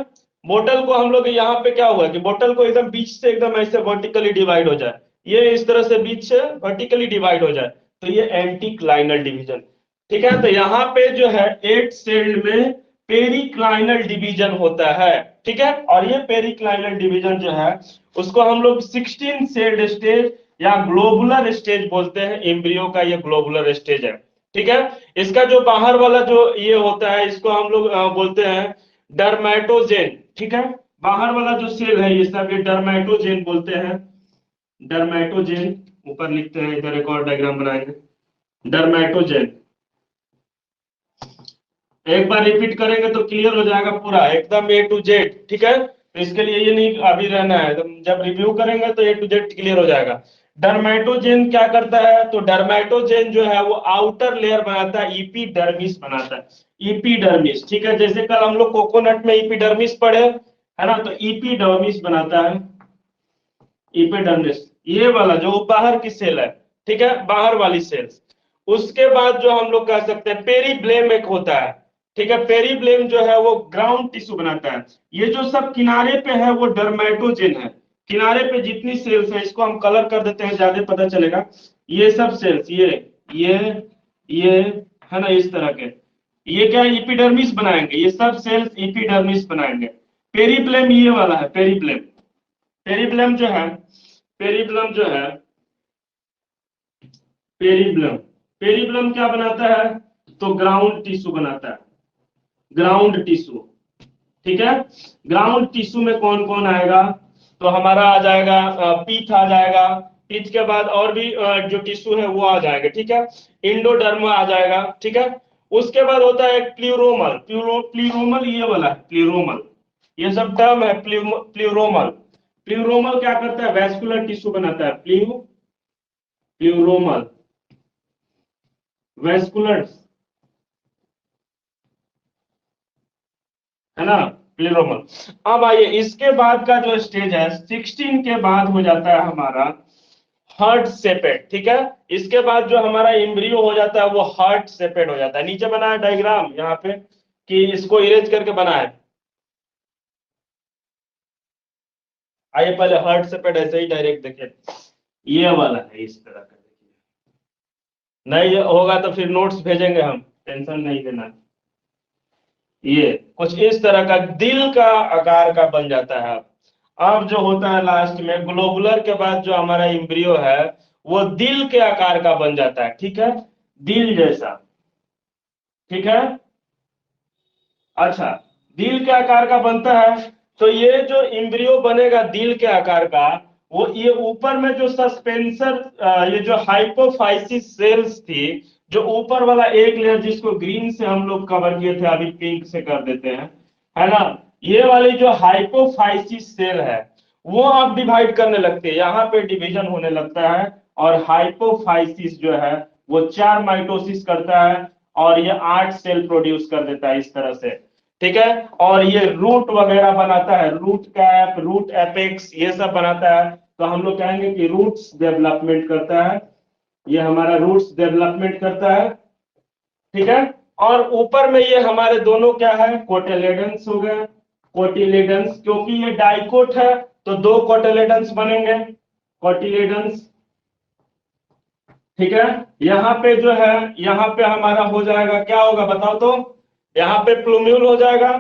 A: बोतल को हम लोग यहाँ पे क्या हुआ कि बोतल को एकदम बीच से एकदम ऐसे वर्टिकली डिवाइड हो जाए, ये इस तरह से बीच से वर्टिकली डिवाइड हो जाए, तो ये एंटीक्लाइनल डिवीजन, ठीक है। तो यहाँ पे जो है 8 सेल्ड में पेरिक्लाइनल डिवीजन होता है, ठीक है। और ये पेरिक्लाइनल डिवीजन जो है उसको हम लोग 16 सेल्ड स्टेज या ग्लोबुलर स्टेज बोलते हैं। एम्ब्रियो का ये ग्लोबुलर स्टेज है, ठीक है। इसका जो बाहर वाला जो ये होता है इसको हम लोग बोलते हैं डर्मेटोजेन, ठीक है। बाहर वाला जो सेल है ये सब ये डर्मेटोजेन बोलते हैं, डर्मेटोजेन। ऊपर लिखते हैं, इधर एक और डायग्राम बनाएंगे, डर्मेटोजेन। एक बार रिपीट करेंगे तो क्लियर हो जाएगा पूरा एकदम A to Z, ठीक है। तो इसके लिए ये नहीं अभी रहना है, तो जब रिव्यू करेंगे तो A to Z क्लियर हो जाएगा। डर्मेटोजेन क्या करता है? तो डर्मेटोजेन जो है वो आउटर लेयर बनाता है, इपीडर्मिस बनाता है, इपीडर्मिस, ठीक है। जैसे कल हम लोग कोकोनट में इपीडर्मिस पढ़े, है ना, तो इपीडर्मिस बनाता है, इपीडर्मिस, ये वाला जो बाहर की सेल है, ठीक है, बाहर वाली सेल्स। उसके बाद जो हम लोग कह सकते हैं पेरीब्लेम एक होता है, ठीक है। पेरीब्लेम जो है वो ग्राउंड टिश्यू बनाता है। ये जो सब किनारे पे है वो डर्मेटोजेन है। किनारे पे जितनी सेल्स है, इसको हम कलर कर देते हैं, ज्यादा पता चलेगा। ये सब सेल्स, ये ये है ना, इस तरह के, ये क्या है, इपिडर्मिस बनाएंगे, ये सब सेल्स इपिडर्मिस बनाएंगे। पेरीप्लेम ये वाला है, पेरीप्लेम। पेरीप्लेम जो है, पेरीप्लम जो है, पेरीप्लम, पेरीप्लम क्या बनाता है, तो ग्राउंड टिश्यू बनाता है, ग्राउंड टिश्यू, ठीक है। ग्राउंड टिश्यू में कौन कौन आएगा, तो हमारा आ जाएगा पीथ आ जाएगा, पीथ के बाद और भी जो टिश्यू है वो आ जाएगा, ठीक है। इंडोडर्म आ जाएगा, ठीक है। उसके बाद होता है प्लूरोमल, प्लूरोमल ये वाला है, प्लूरोमल, ये सब टर्म है। प्लूरोमल, प्लूरोमल क्या करता है, वैस्कुलर टिश्यू बनाता है, प्लूरोमल वैस्कुलर, है ना, प्लूरोमल। अब आइए, इसके बाद का जो स्टेज है 16 के बाद हो जाता है हमारा हार्ट सेपेट, ठीक है। इसके बाद जो हमारा एम्ब्रियो हो जाता है वो हार्ट सेपेट हो जाता है। नीचे बना है डायग्राम यहाँ पे, कि इसको इरेज करके बना है। आइए पहले हार्ट सेपेट ऐसे ही डायरेक्ट देखिए, ये वाला है, इस तरह का देखिए। नहीं होगा तो फिर नोट्स भेजेंगे हम, टेंशन नहीं देना। ये कुछ इस तरह का दिल का आकार का बन जाता है। अब जो होता है लास्ट में ग्लोबुलर के बाद जो हमारा एम्ब्रियो है वो दिल के आकार का बन जाता है, ठीक है, दिल जैसा, ठीक है। अच्छा, दिल के आकार का बनता है, तो ये जो एम्ब्रियो बनेगा दिल के आकार का, वो ये ऊपर में जो सस्पेंसर, ये जो हाइपोफाइसिस सेल्स थी, जो ऊपर वाला एक लेयर जिसको ग्रीन से हम लोग कवर किए थे, अभी पिंक से कर देते हैं, है ना। ये वाली जो हाइपोफाइसिस सेल है वो अब डिवाइड करने लगती है, यहाँ पे डिवीजन होने लगता है, और हाइपोफाइसिस जो है वो 4 माइटोसिस करता है, और ये 8 सेल प्रोड्यूस कर देता है इस तरह से, ठीक है। और ये रूट वगैरह बनाता है, रूट कैप, रूट एपेक्स, ये सब बनाता है। तो हम लोग कहेंगे कि रूट्स डेवलपमेंट करता है, ये हमारा रूट्स डेवलपमेंट करता है, ठीक है। और ऊपर में ये हमारे दोनों क्या है, कोटिलेडन्स हो गए, कोटिलेडन्स, क्योंकि ये डाइकोट है तो 2 कोटिलेडन्स बनेंगे, कोटिलेडन्स, ठीक है। यहाँ पे जो है, यहाँ पे हमारा हो जाएगा, क्या होगा बताओ तो, यहाँ पे प्लूम्यूल हो जाएगा।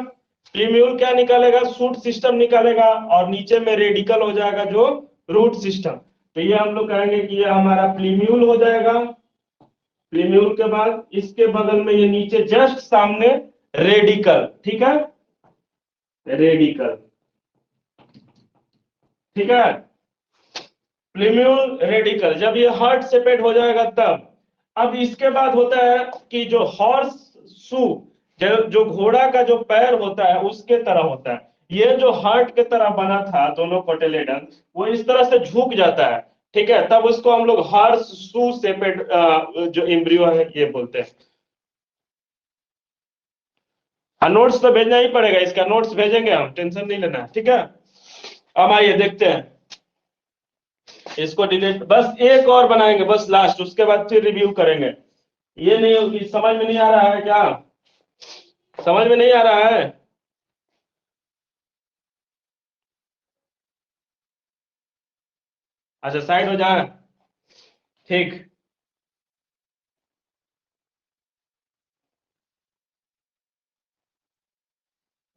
A: प्लूम्यूल क्या निकालेगा, शूट सिस्टम निकालेगा, और नीचे में रेडिकल हो जाएगा जो रूट सिस्टम। तो ये हम लोग कहेंगे कि ये हमारा प्लूम्यूल हो जाएगा। प्लूम्यूल के बाद इसके बगल में ये नीचे जस्ट सामने रेडिकल, ठीक है, रेडिकल, ठीक है। प्लूम्यूल रेडिकल, जब ये हार्ट सेपेट हो जाएगा तब। अब इसके बाद होता है कि जो हॉर्स शू, जो घोड़ा का जो पैर होता है उसके तरह होता है, ये जो हार्ट के तरह बना था दोनों कोटिलेडन, वो इस तरह से झुक जाता है, ठीक है। तब उसको हम लोग हॉर्स शू सेपेट जो एम्ब्रियो है ये बोलते हैं। हाँ, नोट्स तो भेजना ही पड़ेगा, इसका नोट्स भेजेंगे हम, टेंशन नहीं लेना, ठीक है। अब आइए देखते हैं, इसको डिलीट, बस एक और बनाएंगे बस लास्ट, उसके बाद फिर रिव्यू करेंगे। ये नहीं होगी, समझ में नहीं आ रहा है क्या, समझ में नहीं आ रहा है। अच्छा साइड हो जाए, ठीक।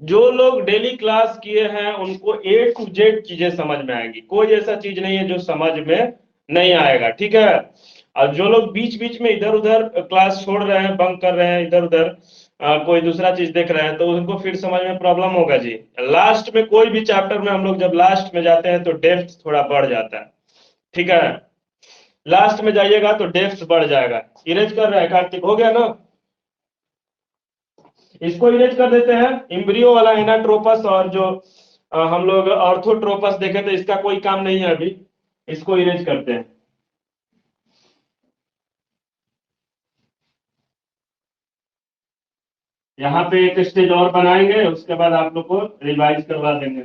A: जो लोग डेली क्लास किए हैं उनको A to Z चीजें समझ में आएंगी, कोई ऐसा चीज नहीं है जो समझ में नहीं आएगा, ठीक है। और जो लोग बीच बीच में इधर उधर क्लास छोड़ रहे हैं, बंक कर रहे हैं, इधर उधर कोई दूसरा चीज देख रहे हैं, तो उनको फिर समझ में प्रॉब्लम होगा जी। लास्ट में कोई भी चैप्टर में हम लोग जब लास्ट में जाते हैं तो डेप्थ थोड़ा बढ़ जाता है, ठीक है। लास्ट में जाइएगा तो डेप्थ बढ़ जाएगा। इरेज कर रहे हैं कार्तिक, हो गया ना, इसको इरेज कर देते हैं। इम्ब्रियो वाला एनाट्रोपस और जो हम लोग ऑर्थोट्रोपस देखे थे, इसका कोई काम नहीं है अभी, इसको इरेज करते हैं। यहाँ पे एक स्टेज और बनाएंगे, उसके बाद आप लोग को रिवाइज करवा देंगे।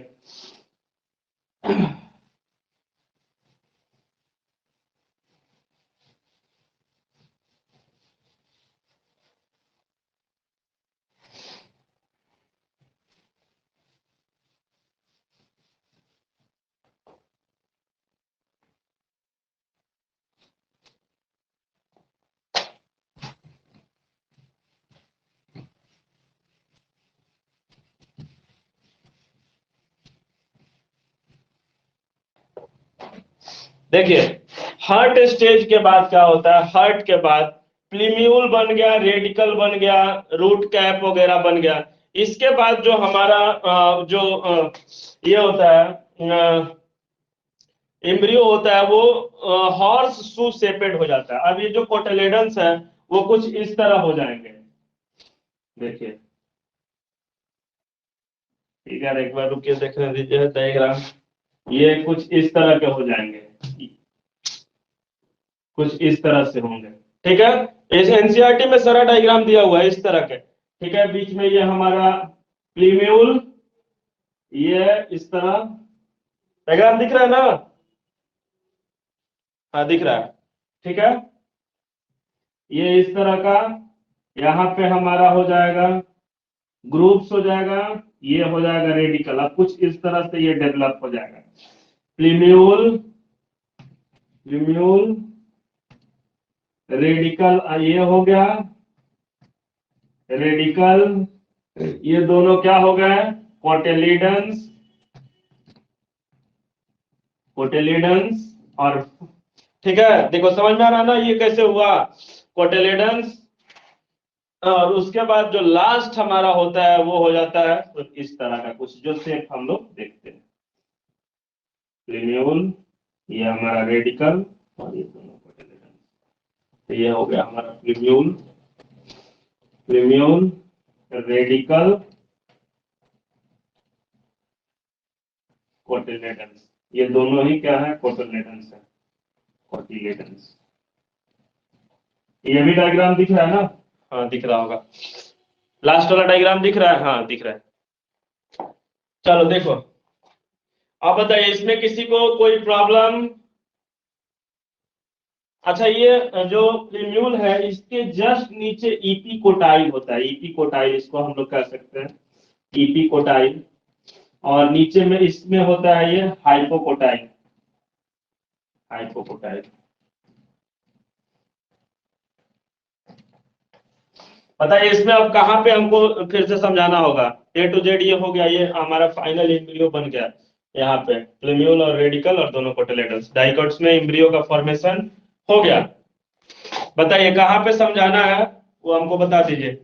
A: देखिए हर्ट स्टेज के बाद क्या होता है, हर्ट के बाद प्लीम्यूल बन गया, रेडिकल बन गया, रूट कैप वगैरह बन गया। इसके बाद जो हमारा ये होता है एम्ब्रियो होता है, वो हॉर्स शू शेपेड हो जाता है। अब ये जो कोटिलेडन्स है वो कुछ इस तरह हो जाएंगे, देखिए। ठीक है, एक बार रुकिए, देखने दीजिए डायग्राम। ये कुछ इस तरह के हो जाएंगे, कुछ इस तरह से होंगे। ठीक है, इस एनसीईआरटी में सारा डायग्राम दिया हुआ है इस तरह के। ठीक है, बीच में ये हमारा प्लीम्यूल, ये इस तरह डायग्राम दिख रहा है ना? हाँ दिख रहा है। ठीक है, ये इस तरह का, यहाँ पे हमारा हो जाएगा ग्रुप्स हो जाएगा, ये हो जाएगा रेडिकल। अब कुछ इस तरह से ये डेवलप हो जाएगा, प्लीम्यूल, प्लीम्यूल, रेडिकल, ये हो गया रेडिकल, ये दोनों क्या हो गए, कोटिलिडन्स, कोटिलिडन्स। और ठीक है, देखो समझ में आ रहा है ना ये कैसे हुआ, कोटिलिडन्स। और उसके बाद जो लास्ट हमारा होता है वो हो जाता है तो इस तरह का कुछ, जो शेप हम लोग देखते हैं, प्लीम्यूल, ये हमारा रेडिकल, और ये दोनों कोटिलिडन्स। तो ये हो गया हमारा प्लीम्यूल, प्लीम्यूल, रेडिकल, कोटिलेडन्स। ये दोनों ही क्या है, कोटिलेडन्स है, कोटिलेडन्स। ये भी डायग्राम दिख रहा है ना? हाँ दिख रहा होगा, लास्ट वाला डायग्राम दिख रहा है, हाँ दिख रहा है। चलो देखो, आप बताइए इसमें किसी को कोई प्रॉब्लम? अच्छा, ये जो प्लीम्यूल है इसके जस्ट नीचे इपिकोटाइल होता है, इपिकोटाइल इसको हम लोग कह सकते हैं, इपिकोटाइल। और नीचे में इसमें होता है ये हाइपोकोटाइल, हाइपोकोटाइल। बताइए इसमें अब कहाँ पे हमको फिर से समझाना होगा? ए टू जेड ये हो गया, ये हमारा फाइनल एम्ब्रियो बन गया। यहाँ पे प्लीम्यूल और रेडिकल और दोनों कोटिलेडन्स, डाइकोट्स में एम्ब्रियो का फॉर्मेशन हो गया। बताइए कहाँ पे समझाना है, वो हमको बता दीजिए।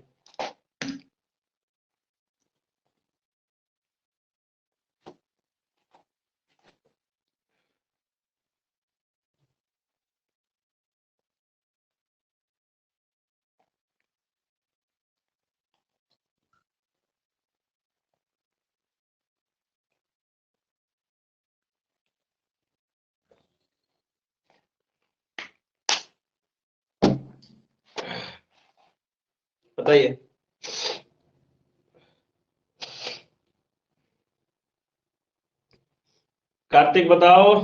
A: बताइए। कार्तिक बताओ।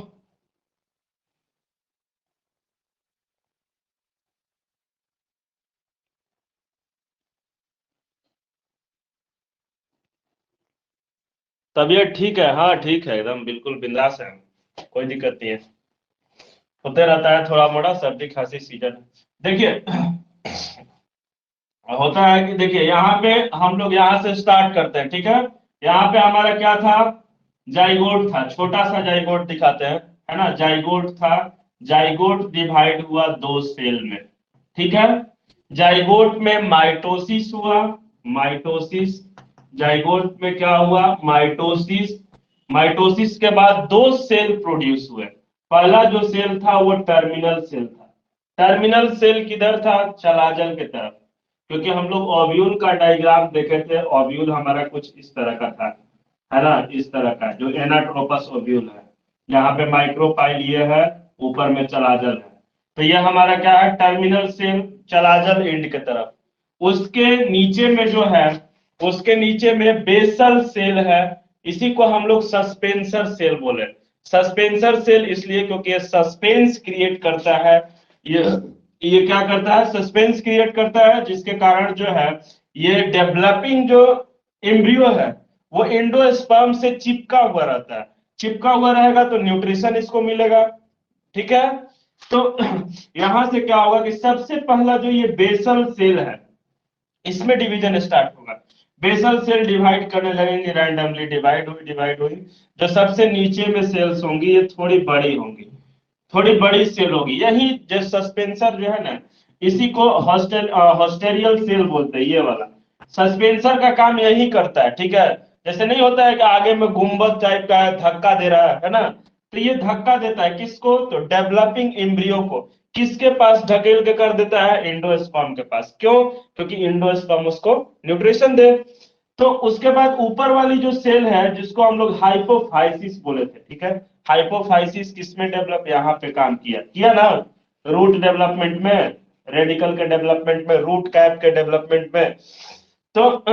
A: तबीयत ठीक है? हाँ ठीक है, एकदम बिल्कुल बिंदास है, कोई दिक्कत नहीं है। होते रहता है थोड़ा मोड़ा सर्दी खांसी सीजन। देखिए होता है कि देखिए यहाँ पे हम लोग यहाँ से स्टार्ट करते हैं। ठीक है, यहाँ पे हमारा क्या था, जाइगोट था, छोटा सा जाइगोट दिखाते हैं, है ना, जाइगोट था। जाइगोट डिवाइड हुआ दो सेल में। ठीक है, जाइगोट में माइटोसिस हुआ, माइटोसिस, जाइगोट में क्या हुआ, माइटोसिस। माइटोसिस के बाद दो सेल प्रोड्यूस हुए। पहला जो सेल था वो टर्मिनल सेल था। टर्मिनल सेल किधर था, चलाजल की तरफ। क्योंकि हम लोग ओव्यूल का डायग्राम देखे थे, ओव्यूल हमारा कुछ इस तरह का था, है ना, इस तरह का जो एनाट्रोपस ओव्यूल है। यहाँ पे माइक्रोपाइल ये है, ऊपर में चलाजल है। तो ये हमारा क्या है, टर्मिनल सेल, चलाजल एंड की तरफ। उसके नीचे में जो है, उसके नीचे में बेसल सेल है। इसी को हम लोग सस्पेंसर सेल बोले। सस्पेंसर सेल इसलिए क्योंकि ये सस्पेंस क्रिएट करता है। ये ये क्या करता है, सस्पेंस क्रिएट करता है, जिसके कारण जो है ये डेवलपिंग जो एम्ब्रियो है वो एंडोस्पर्म से चिपका हुआ रहता है। चिपका हुआ रहेगा तो न्यूट्रिशन इसको मिलेगा। ठीक है, तो यहां से क्या होगा कि सबसे पहला जो ये बेसल सेल है, इसमें डिवीजन स्टार्ट होगा। बेसल सेल डिवाइड करने लगेंगे, रैंडमली डिवाइड हुई, डिवाइड हुई। जो सबसे नीचे में सेल्स होंगी ये थोड़ी बड़ी होंगी, थोड़ी बड़ी सेल होगी। यही जो सस्पेंसर जो है ना, इसी को हॉस्टेरियल सेल बोलते हैं, ये वाला सस्पेंसर का काम यही करता है, ठीक है। जैसे नहीं होता है कि आगे में गुंबद टाइप का है, धक्का दे रहा है ना, तो ये धक्का देता है किसको, तो डेवलपिंग एम्ब्रियो को किसके पास ढकेल के कर देता है, एंडोस्पर्म के पास। क्यों, क्योंकि एंडोस्पर्म उसको न्यूट्रिशन दे। तो उसके बाद ऊपर वाली जो सेल है जिसको हम लोग हाइपोफाइसिस बोले थे, ठीक है। हाइपोफाइसिस किसमें डेवलप, यहाँ पे काम किया किया ना, रूट डेवलपमेंट में, रेडिकल के डेवलपमेंट में, रूट कैप के डेवलपमेंट में। तो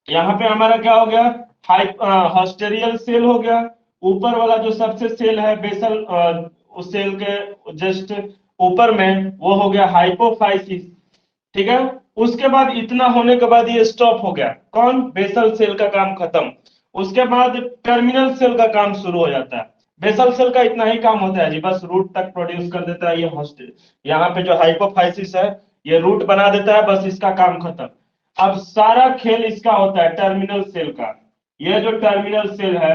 A: यहाँ पे हमारा क्या हो गया, हॉस्टेरियल सेल हो गया। ऊपर वाला जो सबसे सेल है बेसल, उस सेल के जस्ट ऊपर में, वो हो गया हाइपोफाइसिस, ठीक है। उसके बाद इतना होने के बाद ये स्टॉप हो गया, कौन, बेसल सेल का काम खत्म। उसके बाद टर्मिनल सेल का काम शुरू हो जाता है। बेसल सेल का इतना ही काम होता है जी, बस रूट तक प्रोड्यूस कर देता है ये हॉस्टेल। यहाँ पे जो हाइपोफाइसिस है, ये रूट बना देता है, बस इसका काम खत्म। अब सारा खेल इसका होता है टर्मिनल सेल का। ये जो टर्मिनल सेल है,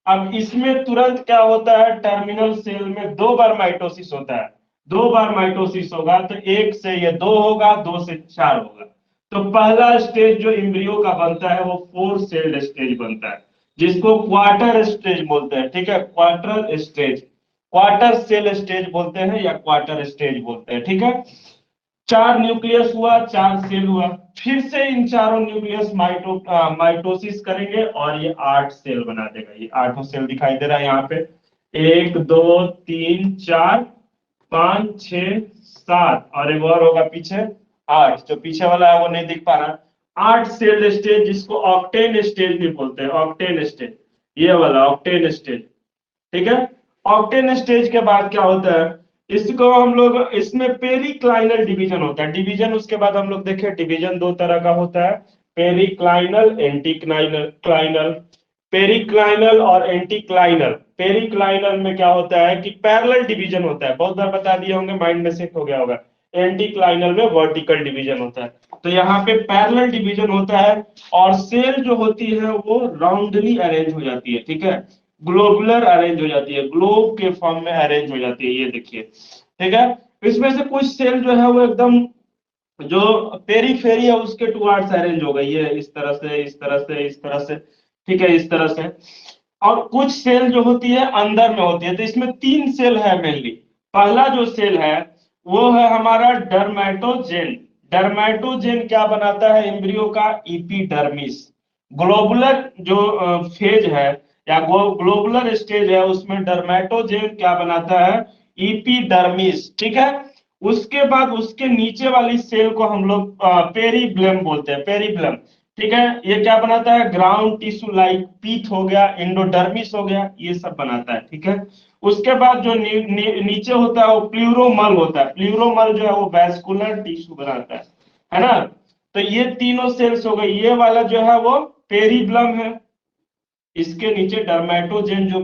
A: अब इसमें तुरंत क्या होता है, टर्मिनल सेल में 2 बार माइटोसिस होता है। 2 बार माइटोसिस होगा तो 1 से ये 2 होगा, 2 से 4 होगा। तो पहला स्टेज जो इम्ब्रियो का बनता है वो 4 सेल्ड स्टेज बनता है, जिसको क्वार्टर स्टेज बोलते हैं, ठीक है। Quarter stage, quarter cell stage बोलते हैं या क्वार्टर स्टेज बोलते हैं, ठीक है। 4 न्यूक्लियस हुआ, 4 सेल हुआ, फिर से इन चारों न्यूक्लियस माइटोसिस करेंगे और ये 8 सेल बना देगा। ये 8 सेल दिखाई दे रहा है यहाँ पे, 1 2 3 4 5 6 7, और एक और होगा पीछे 8, जो पीछे वाला है वो नहीं दिख पा रहा। 8 सेल स्टेज, जिसको ऑक्टेन स्टेज भी बोलते हैं, ऑक्टेन स्टेज, ये वाला ऑक्टेन स्टेज, ठीक है। ऑक्टेन स्टेज के बाद क्या होता है, इसको हम लोग, इसमें पेरिक्लाइनल डिवीजन होता है। डिवीजन उसके बाद हम लोग देखें, डिवीजन 2 तरह का होता है, पेरिक्लाइनल, एंटीक्लाइनल, क्लाइनल। पेरिक्लाइनल और एंटीक्लाइनल। पेरिक्लाइनल में क्या होता है कि पैरेलल डिवीजन होता है, बहुत बार बता दिए होंगे, माइंड में सेट हो गया होगा। एंटीक्लाइनल में वर्टिकल डिवीजन होता है। तो यहाँ पे पैरेलल डिवीजन होता है, और सेल जो होती है वो राउंडली अरेंज हो जाती है, ठीक है। ग्लोबुलर अरेंज हो जाती है, ग्लोब के फॉर्म में अरेंज हो जाती है, ये देखिए, ठीक है। इसमें से कुछ सेल जो है वो एकदम, जो पेरीफेरी है उसके टुवार्ड्स अरेंज हो गई है, इस तरह से, इस तरह से, इस तरह से, ठीक है, इस तरह से। और कुछ सेल जो होती है अंदर में होती है। तो इसमें 3 सेल है मेनली। पहला जो सेल है वो है हमारा डर्मेटोजेन। डर्मेटोजेन क्या बनाता है, एम्ब्रियो का इपिडर्मिस। ग्लोबुलर जो फेज है या ग्लोबुलर स्टेज है, उसमें डर्मेटोजेन क्या बनाता है, इपिडर्मिस, ठीक है। उसके बाद उसके नीचे वाली सेल को हम लोग पेरीब्लम बोलते हैं, पेरीब्लम, ठीक है। ये क्या बनाता है, ग्राउंड टिश्यू लाइक पीथ हो गया, एंडोडर्मिस हो गया, ये सब बनाता है, ठीक है। उसके बाद जो नीचे होता है वो प्लूरोमल होता है। प्लूरोमल जो है वो वैस्कुलर टिश्यू बनाता है ना। तो ये तीनों सेल्स हो गए। ये वाला जो है वो पेरीब्लम है। इसके नीचे डर्मेटोजेन जो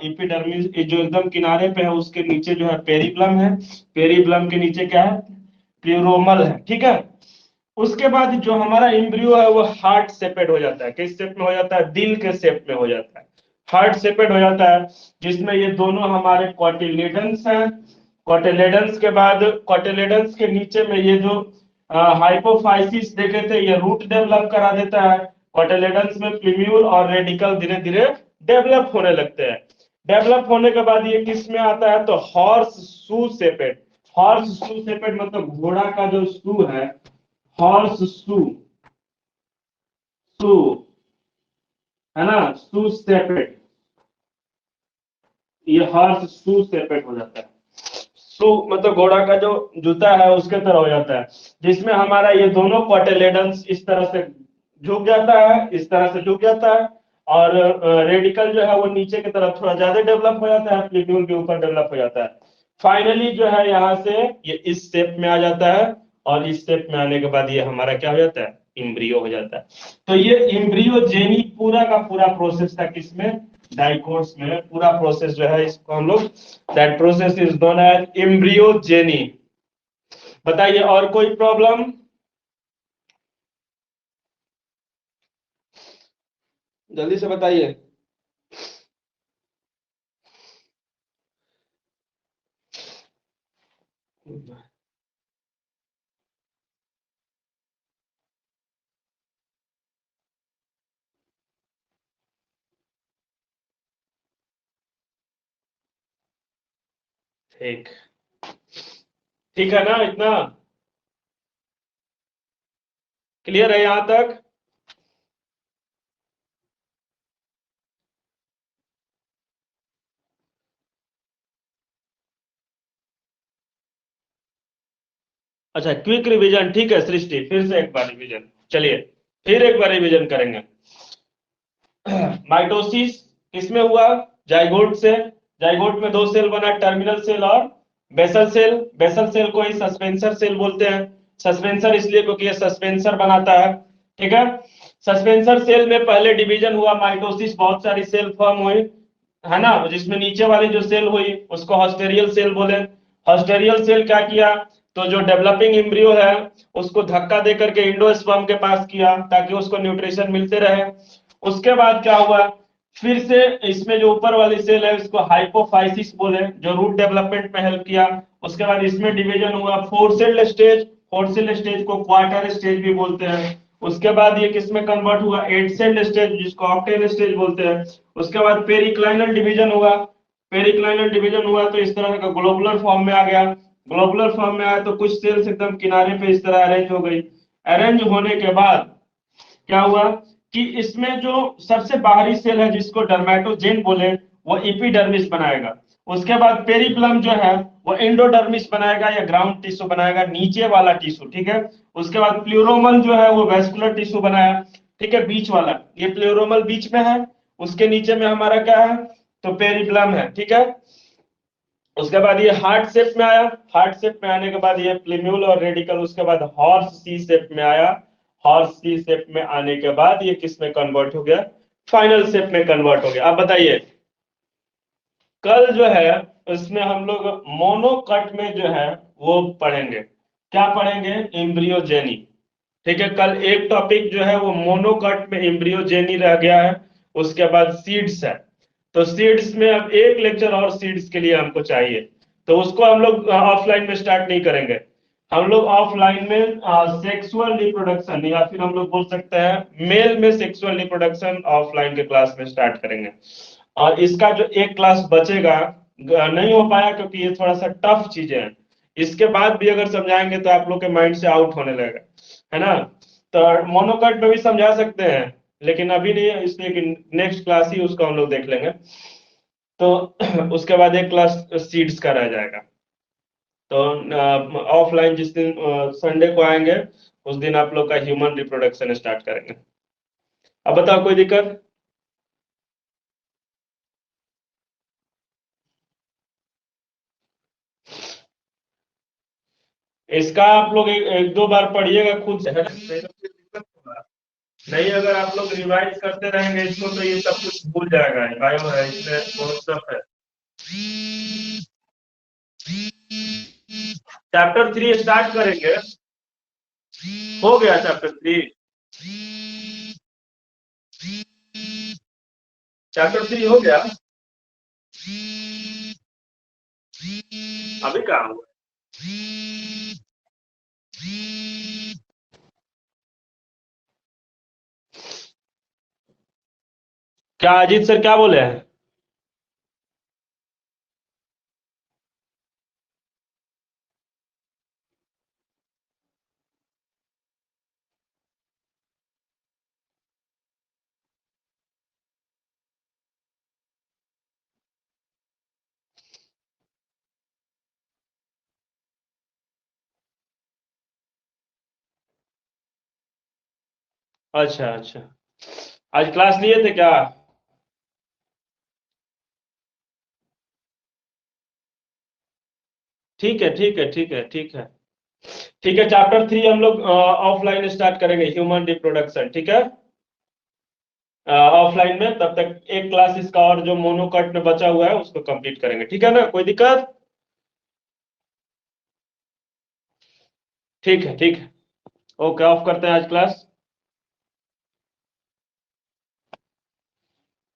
A: एपिडर्मिस जो एकदम किनारे पे है, उसके नीचे जो है पेरिब्लम है। पेरिब्लम के नीचे क्या है, प्लूरोमल है, ठीक है। उसके बाद जो हमारा एम्ब्रियो है वो हार्ट शेपेड हो जाता है। किस शेप में हो जाता है, दिल के शेप में हो जाता है, हार्ट शेपेड हो जाता है, जिसमें ये दोनों हमारे कॉटिलेडन्स हैं। कॉटिलेडन्स के बाद, कॉटिलेडन्स के नीचे में ये जो हाइपोफाइसिस देखे थे, ये रूट डेवलप करा देता है। कॉटिलेडन्स में प्लीम्यूल और रेडिकल धीरे धीरे डेवलप होने लगते हैं। डेवलप होने के बाद ये किस में आता है, तो horse shoe shaped. Horse shoe shaped मतलब घोड़ा का जो शू है, हॉर्स शू, शू है ना, शू शेपेड, ये हॉर्स शू शेपेड हो जाता है। शू मतलब घोड़ा का जो जूता है उसके तरह हो जाता है, जिसमें हमारा ये दोनों कॉटिलेडन्स इस तरह से झुक जाता है, इस तरह से झुक जाता है। और रेडिकल जो है वो नीचे की तरफ थोड़ा ज्यादा डेवलप हो जाता है, प्लीट्यूल के ऊपर डेवलप हो जाता है। फाइनली जो है यहाँ से ये इस शेप में आ जाता है, और इस शेप में आने के बाद ये हमारा क्या हो जाता है, इम्ब्रियो हो जाता है। तो ये इम्ब्रियोजेनी पूरा का पूरा प्रोसेस था किसमें, डाइकोट्स में। पूरा प्रोसेस जो है इसको हम लोग, that process is known as embryogeny. बताइए और कोई प्रॉब्लम, जल्दी से बताइए। ठीक, ठीक है ना, इतना क्लियर है यहां तक? अच्छा, क्विक रिवीजन, ठीक है सृष्टि, फिर से एक बार रिवीजन, चलिए फिर एक बार रिवीजन करेंगे। माइटोसिस किसमें हुआ? जाइगोट से। जाइगोट में दो सेल बना, टर्मिनल सेल और बेसल सेल। बेसल सेल को ही सस्पेंसर सेल बोलते हैं। सस्पेंसर इसलिए क्योंकि ये सस्पेंसर बनाता है, ठीक है। सस्पेंसर सेल में पहले डिवीजन हुआ माइटोसिस, बहुत सारी सेल फॉर्म हुई, है ना, जिसमें नीचे वाली जो सेल हुई उसको हॉस्टेरियल सेल बोले। हॉस्टेरियल सेल क्या किया, तो जो डेवलपिंग एम्ब्रियो है उसको धक्का दे करके इंडोस्पर्म के पास किया ताकि उसको न्यूट्रिशन मिलते रहे। उसके बाद क्या हुआ, फिर से इसमें जो ऊपर वाली सेल है उसको हाइपोफाइसिस बोले, जो रूट डेवलपमेंट में हेल्प किया। उसके बाद इसमें डिवीजन हुआ four cell stage. Four cell stage को क्वार्टर स्टेज भी बोलते हैं। उसके बाद ये किस में कन्वर्ट हुआ, एट सेल स्टेज, जिसको ऑक्टेन स्टेज बोलते हैं। उसके बाद पेरिक्लाइनल डिवीजन हुआ। पेरिक्लाइनल डिवीजन हुआ तो इस तरह का ग्लोबुलर फॉर्म में आ गया। ग्लोबुलर फॉर्म में आया तो कुछ सेल्स एकदम किनारे पे इस तरह अरेंज हो गई। अरेंज होने के बाद क्या हुआ कि इसमें जो सबसे बाहरी सेल है जिसको डर्मेटोजेन बोले, वो एपिडर्मिस बनाएगा। उसके बाद पेरिप्लम जो है वो एंडोडर्मिस बनाएगा या ग्राउंड टिश्यू बनाएगा, नीचे वाला टिश्यू, ठीक है। उसके बाद प्लूरोमल जो है वो वेस्कुलर टिश्यू बनाया, ठीक है, बीच वाला, ये प्लूरोमल बीच में है। उसके नीचे में हमारा क्या है, तो पेरिप्लम है, ठीक है। उसके बाद ये हार्ट शेप में आया। हार्ट शेप में आने के बाद ये प्लिम्यूल और रेडिकल, उसके बाद हॉर्स सी शेप में आया। हॉर्स सी शेप में आने के बाद ये किस में कन्वर्ट हो गया, फाइनल शेप में कन्वर्ट हो गया। अब बताइए, कल जो है उसमें हम लोग मोनोकट में जो है वो पढ़ेंगे, क्या पढ़ेंगे, एम्ब्रियोजेनी, ठीक है। कल एक टॉपिक जो है वो मोनोकट में एम्ब्रियोजेनी रह गया है। उसके बाद सीड्स है, तो सीड्स में अब एक लेक्चर और सीड्स के लिए हमको चाहिए, तो उसको हम लोग ऑफलाइन में स्टार्ट नहीं करेंगे। हम लोग ऑफलाइन में सेक्सुअल रिप्रोडक्शन, या फिर हम लोग बोल सकते हैं मेल में सेक्सुअल रिप्रोडक्शन, ऑफलाइन के क्लास में स्टार्ट करेंगे। और इसका जो एक क्लास बचेगा, नहीं हो पाया क्योंकि ये थोड़ा सा टफ चीजें हैं। इसके बाद भी अगर समझाएंगे तो आप लोग के माइंड से आउट होने लगेगा, है ना। तो मोनोकट में भी समझा सकते हैं, लेकिन अभी नहीं है, इसलिए कि नेक्स्ट क्लास ही उसको हम लोग देख लेंगे। तो उसके बाद एक क्लास सीड्स का रह जाएगा। तो ऑफलाइन जिस दिन संडे को आएंगे उस दिन आप लोग का ह्यूमन रिप्रोडक्शन स्टार्ट करेंगे। अब बताओ, कोई दिक्कत? इसका आप लोग एक दो बार पढ़िएगा खुद से, है ना, नहीं तो फिर दिक्कत होगा। नहीं, अगर आप लोग रिवाइज करते रहेंगे इसको तो ये सब कुछ भूल जाएगा, बायो है इसमें बहुत सब है। चैप्टर 3 स्टार्ट करेंगे। हो गया चैप्टर 3? चैप्टर 3 हो गया? अभी कहाँ हुआ? क्या अजीत सर क्या बोले हैं? अच्छा अच्छा, आज क्लास लिए थे क्या? ठीक है ठीक है ठीक है ठीक है ठीक है। चैप्टर 3 हम लोग ऑफलाइन स्टार्ट करेंगे, ह्यूमन रिप्रोडक्शन, ठीक है, ऑफलाइन में। तब तक एक क्लास इसका और जो मोनोकट में बचा हुआ है उसको कंप्लीट करेंगे, ठीक है ना, कोई दिक्कत? ठीक है ठीक है। ओके, ऑफ करते हैं आज क्लास।